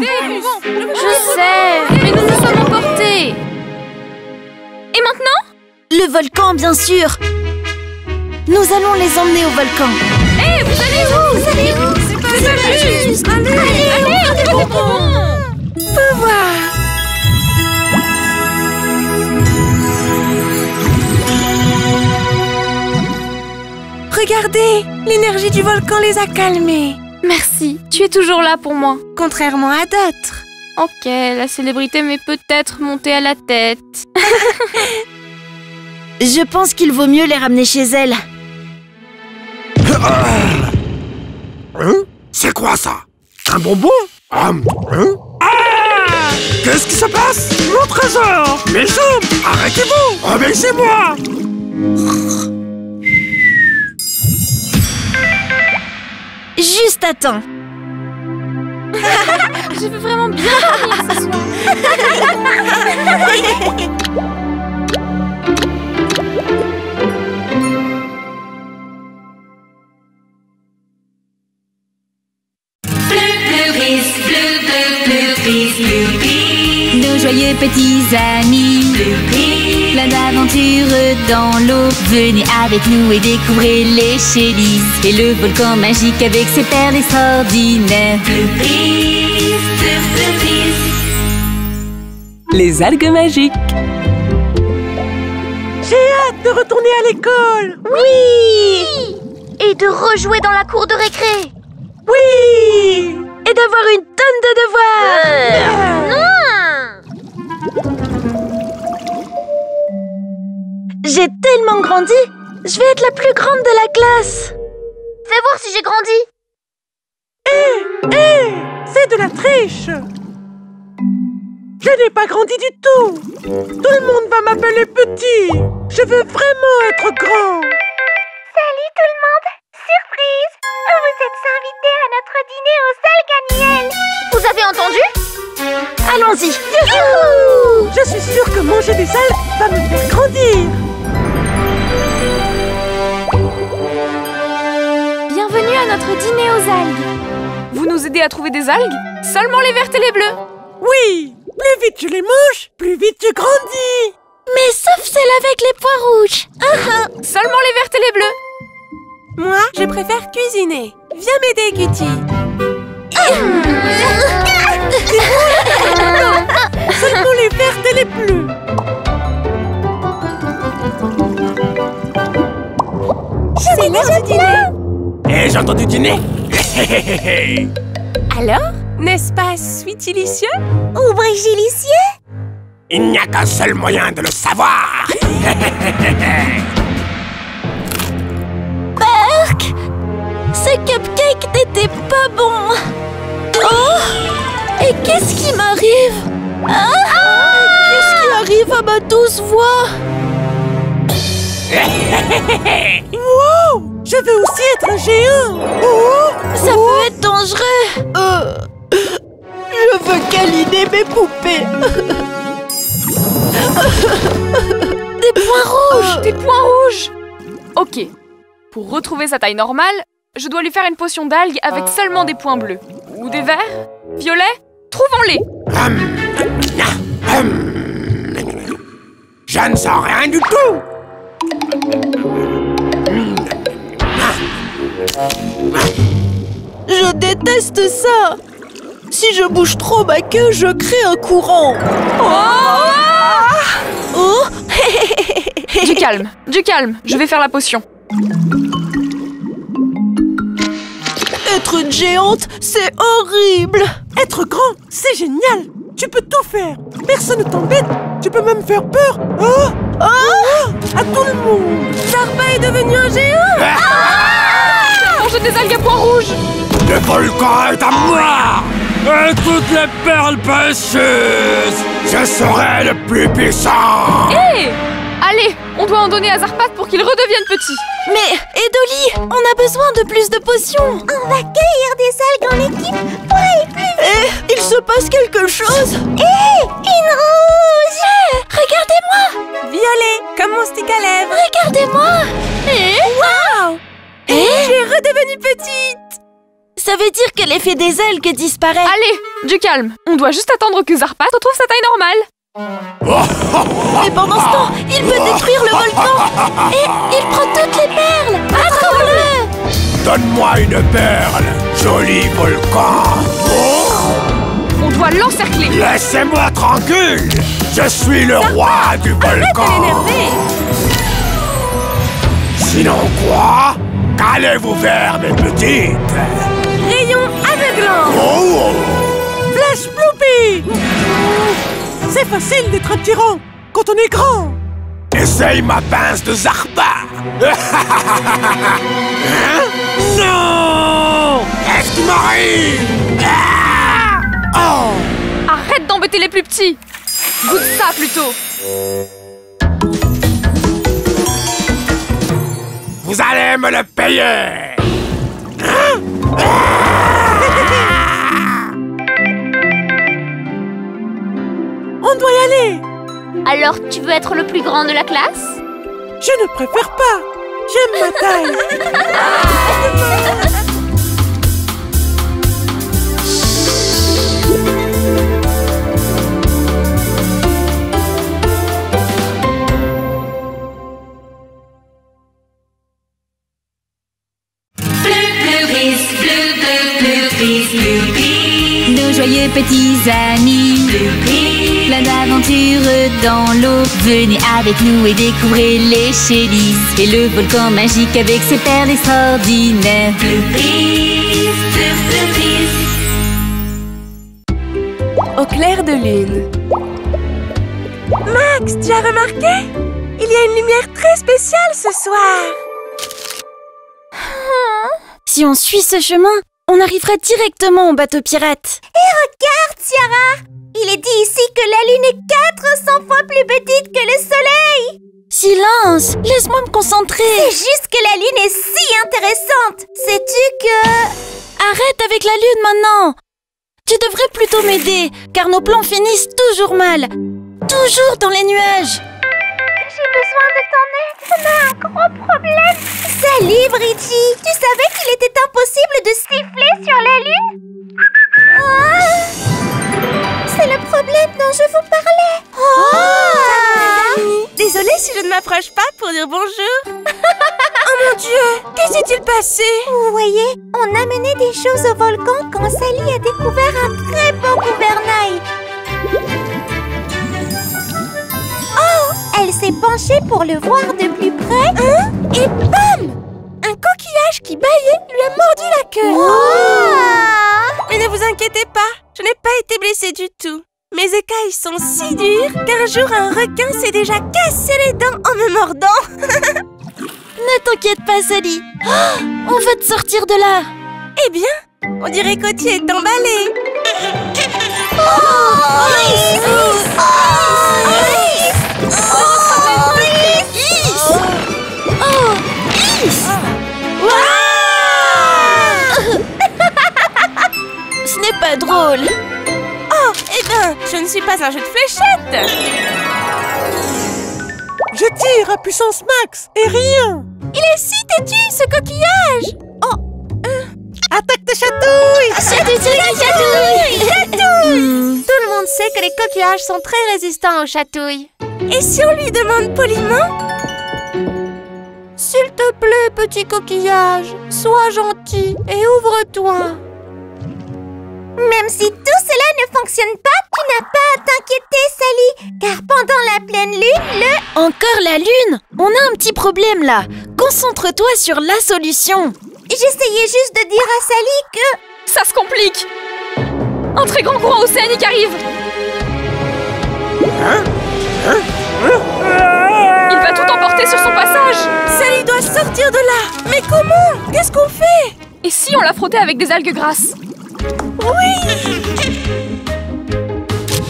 Je sais, mais nous nous sommes emportés. Et maintenant? Le volcan, bien sûr. Nous allons les emmener au volcan. Hé, vous allez où? C'est pas juste. Allez, des bonbons. Pouvoir. Regardez, l'énergie du volcan les a calmés. Merci, tu es toujours là pour moi. Contrairement à d'autres. Ok, la célébrité m'est peut-être montée à la tête. Je pense qu'il vaut mieux les ramener chez elle. C'est quoi ça? Un bonbon? Qu'est-ce qui se passe? Mon trésor! Mes jambes! Arrêtez-vous! Obéissez-moi! Juste à temps. Je veux vraiment bien dormir ce soir. Nos joyeux petits amis, plein d'aventures dans l'eau. Venez avec nous et découvrez les Shellys et le volcan magique avec ses perles extraordinaires. Les algues magiques. J'ai hâte de retourner à l'école. Oui! Et de rejouer dans la cour de récré. Oui. Et d'avoir une tonne de devoirs. Non! J'ai tellement grandi. Je vais être la plus grande de la classe. Fais voir si j'ai grandi. C'est de la triche. Je n'ai pas grandi du tout. Tout le monde va m'appeler petit. Je veux vraiment être grand. Salut tout le monde. Surprise! Vous êtes invités à notre dîner aux algues annuelles. Vous avez entendu? Allons-y. Youhou! Je suis sûre que manger des algues va me faire grandir. Bienvenue à notre dîner aux algues. Vous nous aidez à trouver des algues? Seulement les vertes et les bleues. Oui, plus vite je les mange, plus vite je grandis. Mais sauf celle avec les points rouges. Seulement les vertes et les bleues. Moi, je préfère cuisiner. Viens m'aider, Cutie. Seulement les vertes et les bleues. C'est l'heure du dîner. J'ai entendu dîner. Alors, n'est-ce pas sweetilicieux Ou brigilicieux? Il n'y a qu'un seul moyen de le savoir. Bark! Ce cupcake n'était pas bon. Oh! Et qu'est-ce qui m'arrive? Qu'est-ce qui arrive à ma douce voix? Wow! Je veux aussi être un géant. Ça peut être dangereux. Je veux câliner mes poupées. Des points rouges. Des points rouges. Ok. Pour retrouver sa taille normale, je dois lui faire une potion d'algues avec seulement des points bleus. Ou des verts? Violets? Trouvons-les. Je ne sens rien du tout. Je déteste ça. Si je bouge trop ma queue, je crée un courant. Oh. Du calme, du calme. Je vais faire la potion. Être une géante, c'est horrible. Être grand, c'est génial. Tu peux tout faire. Personne ne t'embête. Tu peux même faire peur. À tout le monde. Zarba est devenu un géant. Manger des algues à points rouges. Le volcan est à moi. Et toutes les perles précieuses. Je serai le plus puissant. Hé! Allez, on doit en donner à Zarpath pour qu'il redevienne petit. Mais, Edoli, on a besoin de plus de potions. On va cueillir des algues en équipe pour aller plus vite. Il se passe quelque chose. Hé, une rouge. Regardez-moi. Violet, comme mon stick à lèvres. Regardez-moi. Waouh! Je suis redevenue petite. Ça veut dire que l'effet des algues disparaît. Allez, du calme. On doit juste attendre que Zarpath retrouve sa taille normale. Et pendant ce temps, il peut détruire le volcan. Et il prend toutes les perles. Attrape-le. Donne-moi une perle, joli volcan. On doit l'encercler. Laissez-moi tranquille. Je suis le roi du volcan. Sinon quoi? Qu'allez-vous faire, mes petites? Rayon aveuglant. Oh! Flash Bloopy! C'est facile d'être un tyran quand on est grand. Essaye ma pince de Zarpath. Hein? Non! Qu'est-ce qui m'arrive? Oh! Arrête d'embêter les plus petits. Goûte ça plutôt. Vous allez me le payer. On doit y aller. Alors, tu veux être le plus grand de la classe? Je ne préfère pas. J'aime ma taille. Nos joyeux petits amis, plein d'aventures dans l'eau. Venez avec nous et découvrez les Shellys et le volcan magique avec ses perles extraordinaires. Au clair de lune. Max, tu as remarqué? Il y a une lumière très spéciale ce soir. Si on suit ce chemin, on arrivera directement au bateau pirate. Et regarde, Ciara! Il est dit ici que la Lune est 400 fois plus petite que le Soleil! Silence! Laisse-moi me concentrer! C'est juste que la Lune est si intéressante! Sais-tu que... Arrête avec la Lune maintenant! Tu devrais plutôt m'aider, car nos plans finissent toujours mal. Toujours dans les nuages. J'ai besoin de ton aide, on a un gros problème! Salut, Bridgie! Tu savais qu'il était impossible de siffler sur la Lune? C'est le problème dont je vous parlais! Désolée si je ne m'approche pas pour dire bonjour. Oh mon Dieu, que s'est-il passé? Vous voyez, on amenait des choses au volcan quand Sally a découvert un très beau gouvernail. Oh! Elle s'est penchée pour le voir de plus près. Hein? Et bam! Un coquillage qui bâillait lui a mordu la queue. Oh! Mais ne vous inquiétez pas, je n'ai pas été blessée du tout. Mes écailles sont si dures qu'un jour un requin s'est déjà cassé les dents en me mordant. Ne t'inquiète pas, Sally. Oh, on va te sortir de là. Eh bien, on dirait qu'Oti est emballé. Ce n'est pas drôle. Oh, eh ben, je ne suis pas un jeu de fléchettes. Je tire à puissance max et rien. Il est si têtu, ce coquillage. Oh, Attaque de chatouille. Chatouille. Tout le monde sait que les coquillages sont très résistants aux chatouilles. Et si on lui demande poliment? S'il te plaît, petit coquillage, sois gentil et ouvre-toi. Même si tout cela ne fonctionne pas, tu n'as pas à t'inquiéter, Sally, car pendant la pleine lune, Encore la lune? On a un petit problème là. Concentre-toi sur la solution. J'essayais juste de dire à Sally que... Ça se complique. Un très grand courant océanique arrive. Il va tout emporter sur son passage. Sally doit sortir de là. Mais comment? Qu'est-ce qu'on fait? Et si on la frottait avec des algues grasses? Oui.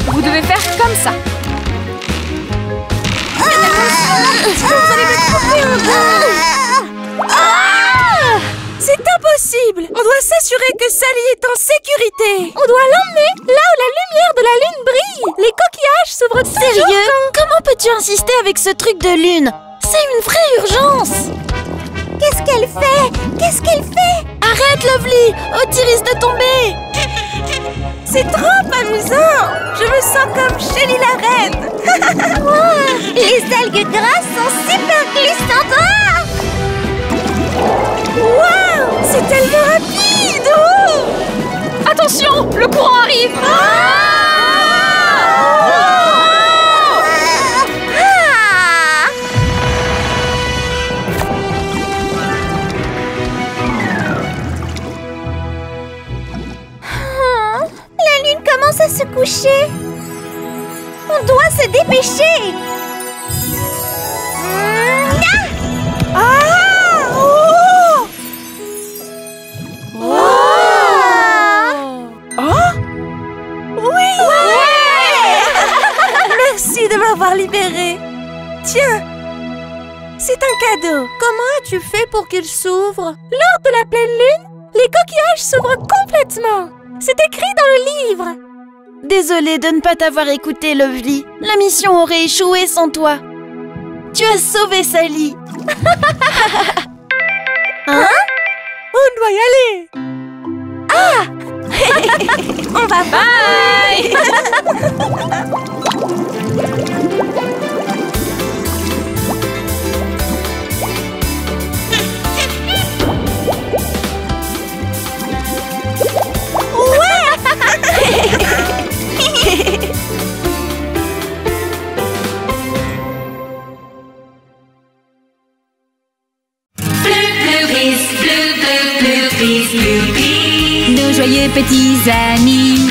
Vous devez faire comme ça. Vous allez me couper en deux. C'est impossible. On doit s'assurer que Sally est en sécurité. On doit l'emmener là où la lumière de la lune brille. Les coquillages s'ouvrent toujours. Sérieux? Comment peux-tu insister avec ce truc de lune? C'est une vraie urgence. Qu'est-ce qu'elle fait? Qu'est-ce qu'elle fait? Arrête, Lovely! Otty risque de tomber! C'est trop amusant. Je me sens comme Shelly la reine. Les algues grasses sont super glissantes. Waouh! C'est tellement rapide. Attention, le courant arrive. La lune commence à se coucher. On doit se dépêcher. Merci de m'avoir libérée. Tiens, c'est un cadeau. Comment as-tu fait pour qu'il s'ouvre? Lors de la pleine lune, les coquillages s'ouvrent complètement. C'est écrit dans le livre. Désolée de ne pas t'avoir écouté, Lovely. La mission aurait échoué sans toi. Tu as sauvé Sally. Hein? On doit y aller. On va bye. Nos joyeux petits amis,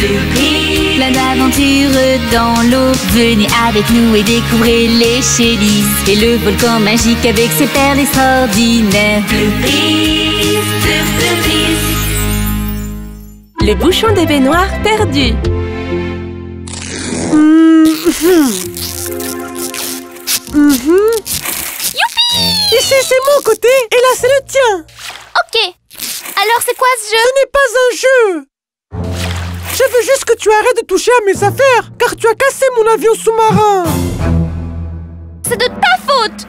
plein d'aventures dans l'eau. Venez avec nous et découvrez les Shellys et le volcan magique avec ses perles extraordinaires. Le bouchon des baignoires perdu. Ici, c'est mon côté et là, c'est le tien. Ok. Alors c'est quoi ce jeu? Ce n'est pas un jeu. Je veux juste que tu arrêtes de toucher à mes affaires, car tu as cassé mon avion sous-marin. C'est de ta faute.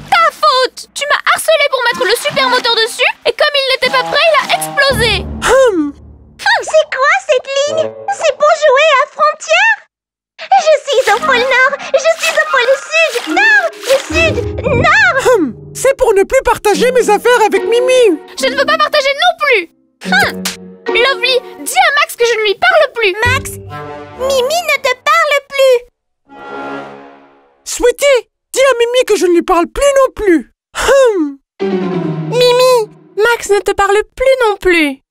Ta faute. Tu m'as harcelé pour mettre le super moteur dessus et comme il n'était pas prêt, il a explosé. C'est quoi cette ligne? C'est pour jouer à Frontière? Je suis au pôle Nord. Je suis au pôle Sud. Nord. Sud. Nord. C'est pour ne plus partager mes affaires avec Mimi. Je ne veux pas partager non plus. Lovely, dis à Max que je ne lui parle plus. Max, Mimi ne te parle plus. Sweetie, dis à Mimi que je ne lui parle plus non plus. Mimi, Max ne te parle plus non plus.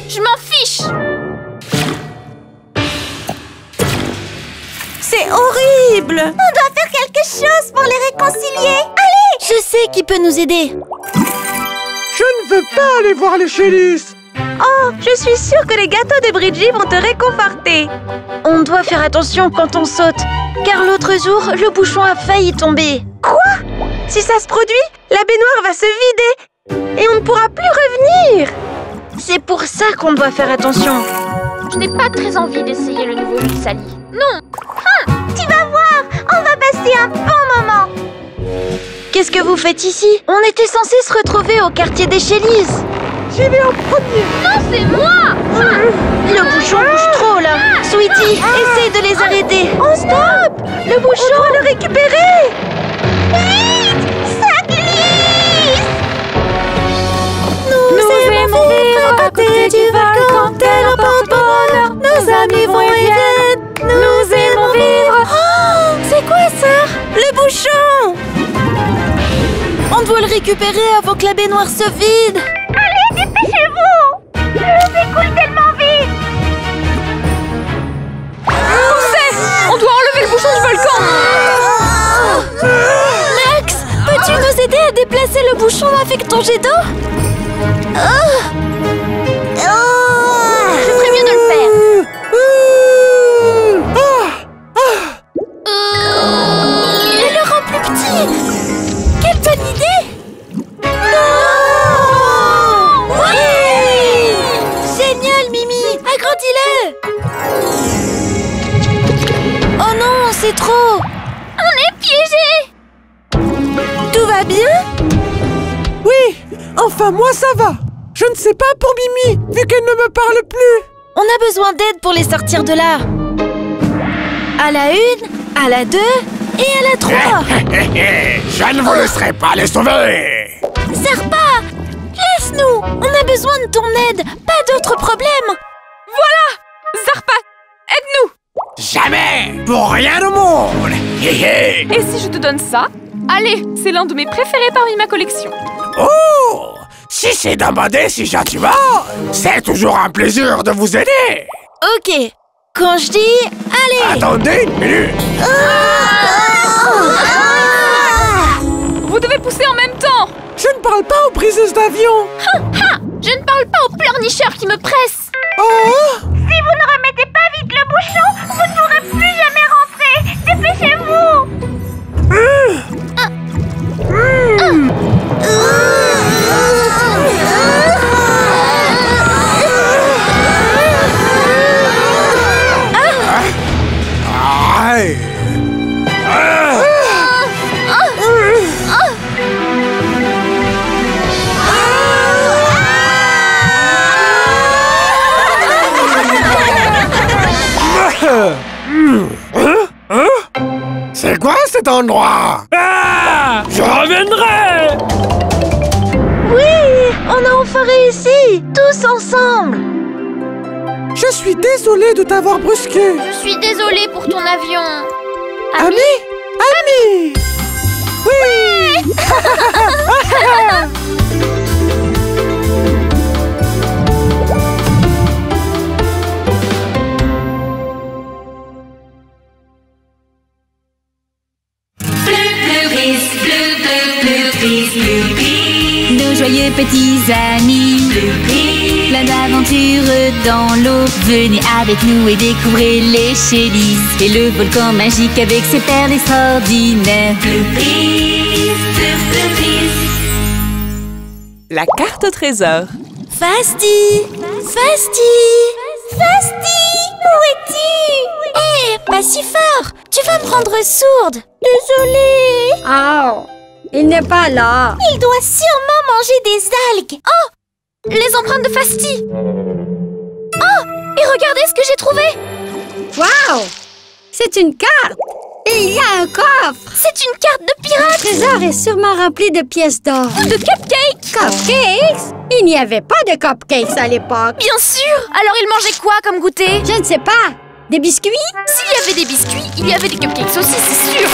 Je m'en fiche. C'est horrible. On doit faire quelque chose pour les réconcilier. Allez. Je sais qui peut nous aider. Je ne veux pas aller voir les Shellys. Oh, je suis sûre que les gâteaux de Bridgie vont te réconforter. On doit faire attention quand on saute, car l'autre jour, le bouchon a failli tomber. Quoi? Si ça se produit, la baignoire va se vider et on ne pourra plus revenir. C'est pour ça qu'on doit faire attention. Je n'ai pas très envie d'essayer le nouveau jeu de Sally. Non. Tu vas voir, on va passer un bon moment. Qu'est-ce que vous faites ici? On était censé se retrouver au quartier des Shellys. J'y vais en premier. Non, c'est moi. Le bouchon bouge trop là. Sweetie, essaye de les arrêter. Oh stop! Le bouchon, on doit le récupérer. Vite, ça glisse. Nous aimons vivre à côté du volcan, tel un porte-bonheur. Nos amis vont et viennent. Nous aimons vivre. Oh, c'est quoi ça? Le bouchon. On doit le récupérer avant que la baignoire se vide. Allez, dépêchez-vous. L'eau s'écoule tellement vite. On doit enlever le bouchon du volcan. Max, peux-tu nous aider à déplacer le bouchon avec ton jet d'eau? Je ferais mieux de le faire. Ne le rends plus vas bien? Oui, enfin moi ça va. Je ne sais pas pour Mimi, vu qu'elle ne me parle plus. On a besoin d'aide pour les sortir de là. À la 1, à la 2 et à la 3. Je ne vous laisserai pas les sauver. Zarpa, laisse-nous. On a besoin de ton aide, pas d'autres problèmes. Voilà! Zarpa, aide-nous! Jamais! Pour rien au monde! Et si je te donne ça? Allez, c'est l'un de mes préférés parmi ma collection. Oh! Si c'est demander si gentiment, c'est toujours un plaisir de vous aider. Ok, quand je dis, allez! Attendez une minute. Vous devez pousser en même temps! Je ne parle pas aux briseuses d'avion. Je ne parle pas aux pleurnicheurs qui me pressent. Oh! Si vous ne remettez pas vite le bouchon, vous ne pourrez plus jamais rentrer. Dépêchez-vous! Aïe. C'est quoi cet endroit? Ah! Je reviendrai! Oui, on a enfin réussi, tous ensemble. Je suis désolée de t'avoir brusqué. Je suis désolée pour ton avion. Ami? Ami! Oui! Nos joyeux petits amis, plein d'aventures dans l'eau. Venez avec nous et découvrez les Shellys et le volcan magique avec ses perles extraordinaires. La carte au trésor. Fasti! Fasti! Fasti! Où es-tu? Hé, pas si fort! Tu vas me rendre sourde! Désolée! Oh, il n'est pas là. Il doit sûrement manger des algues! Oh, les empreintes de Fasti. Oh, et regardez ce que j'ai trouvé. Wow! C'est une carte. Et il y a un coffre. C'est une carte de Le pirate. trésor est sûrement rempli de pièces d'or. De cupcakes. Cupcakes? Il n'y avait pas de cupcakes à l'époque. Bien sûr. Alors il mangeait quoi comme goûter? Je ne sais pas. Des biscuits? S'il y avait des biscuits, il y avait des cupcakes aussi, c'est sûr.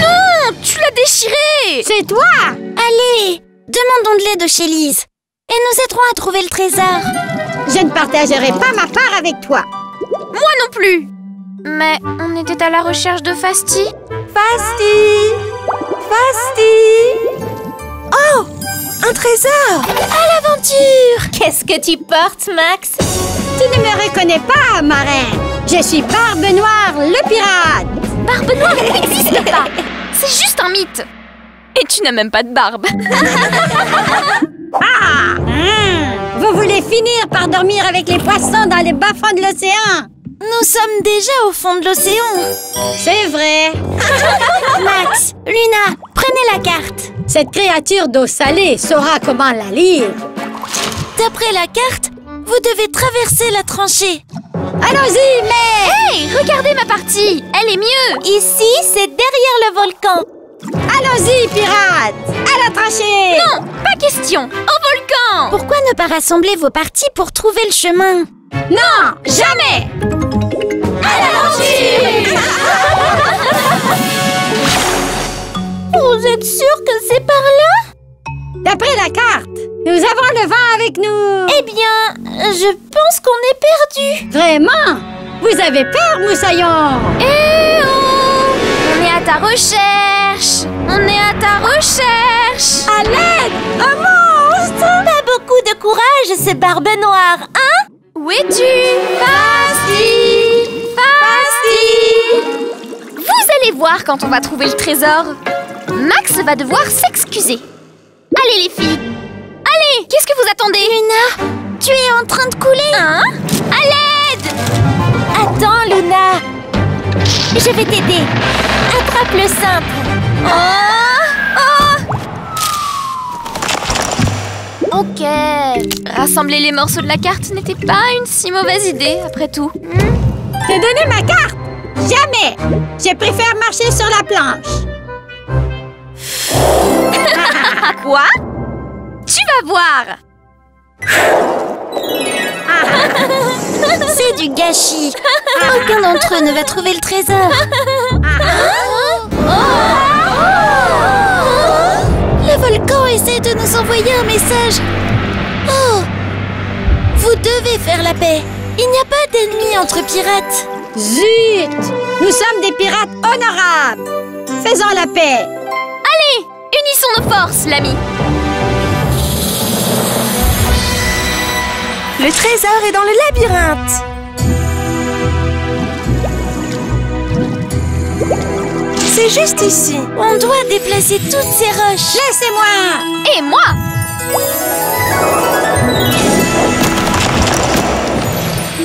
Non, tu l'as déchiré. C'est toi! Allez, demandons de l'aide aux Shellys et nous aiderons à trouver le trésor. Je ne partagerai pas ma part avec toi. Moi non plus. Mais on était à la recherche de Fasti. Fasti! Fasti! Oh, un trésor! À l'aventure! Qu'est-ce que tu portes, Max? Tu ne me reconnais pas, marin. Je suis Barbe Noire, le pirate. Barbe Noire n'existe pas. C'est juste un mythe. Et tu n'as même pas de barbe. Vous voulez finir par dormir avec les poissons dans les bas-fonds de l'océan? Nous sommes déjà au fond de l'océan. C'est vrai. Max, Luna, prenez la carte. Cette créature d'eau salée saura comment la lire. D'après la carte, vous devez traverser la tranchée. Allons-y, mais... Hey, regardez ma partie. Elle est mieux. Ici, c'est derrière le volcan. Allons-y, pirates. À la tranchée. Non, pas question. Au volcan. Pourquoi ne pas rassembler vos parties pour trouver le chemin? Non, jamais. À l'aventure. Vous êtes sûr que c'est par là? D'après la carte, nous avons le vent avec nous. Eh bien, je pense qu'on est perdu. Vraiment? Vous avez peur, moussaillon? Eh oh, on est à ta recherche. On est à ta recherche. À l'aide! Un monstre! Pas beaucoup de courage, ces Barbe Noire, hein? Où es-tu? Fasti! Fasti! Vous allez voir quand on va trouver le trésor. Max va devoir s'excuser. Allez les filles. Allez, qu'est-ce que vous attendez? Luna, tu es en train de couler. Hein? À l'aide! Attends, Luna. Je vais t'aider. Attrape le cintre. Oh! Ok. Rassembler les morceaux de la carte n'était pas une si mauvaise idée, après tout. Te donner ma carte? Jamais! Je préfère marcher sur la planche. Quoi? Tu vas voir! C'est du gâchis. Aucun d'entre eux ne va trouver le trésor. Le volcan essaie de nous envoyer un message. Oh! Vous devez faire la paix. Il n'y a pas d'ennemis entre pirates. Zut! Nous sommes des pirates honorables. Faisons la paix. Allez, unissons nos forces, l'ami. Le trésor est dans le labyrinthe. C'est juste ici. On doit déplacer toutes ces roches. Laissez-moi! Et moi!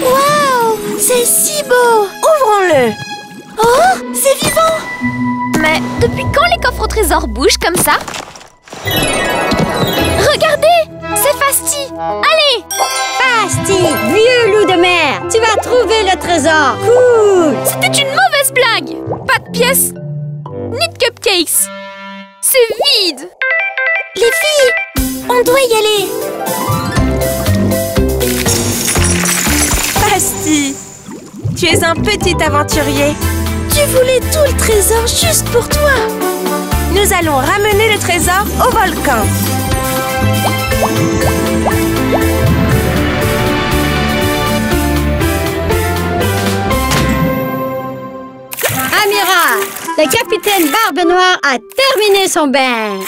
Waouh! C'est si beau! Ouvrons-le. Oh! C'est vivant! Mais depuis quand les coffres au trésor bougent comme ça? Regardez! C'est Fasti! Allez! Fasti, vieux loup de mer! Tu vas trouver le trésor! Cool! C'était une mauvaise blague! Pas de pièces, ni de cupcakes! C'est vide! Les filles! On doit y aller! Fasti, tu es un petit aventurier. Tu voulais tout le trésor juste pour toi! Nous allons ramener le trésor au volcan. Amiral, le capitaine Barbe Noire a terminé son bain.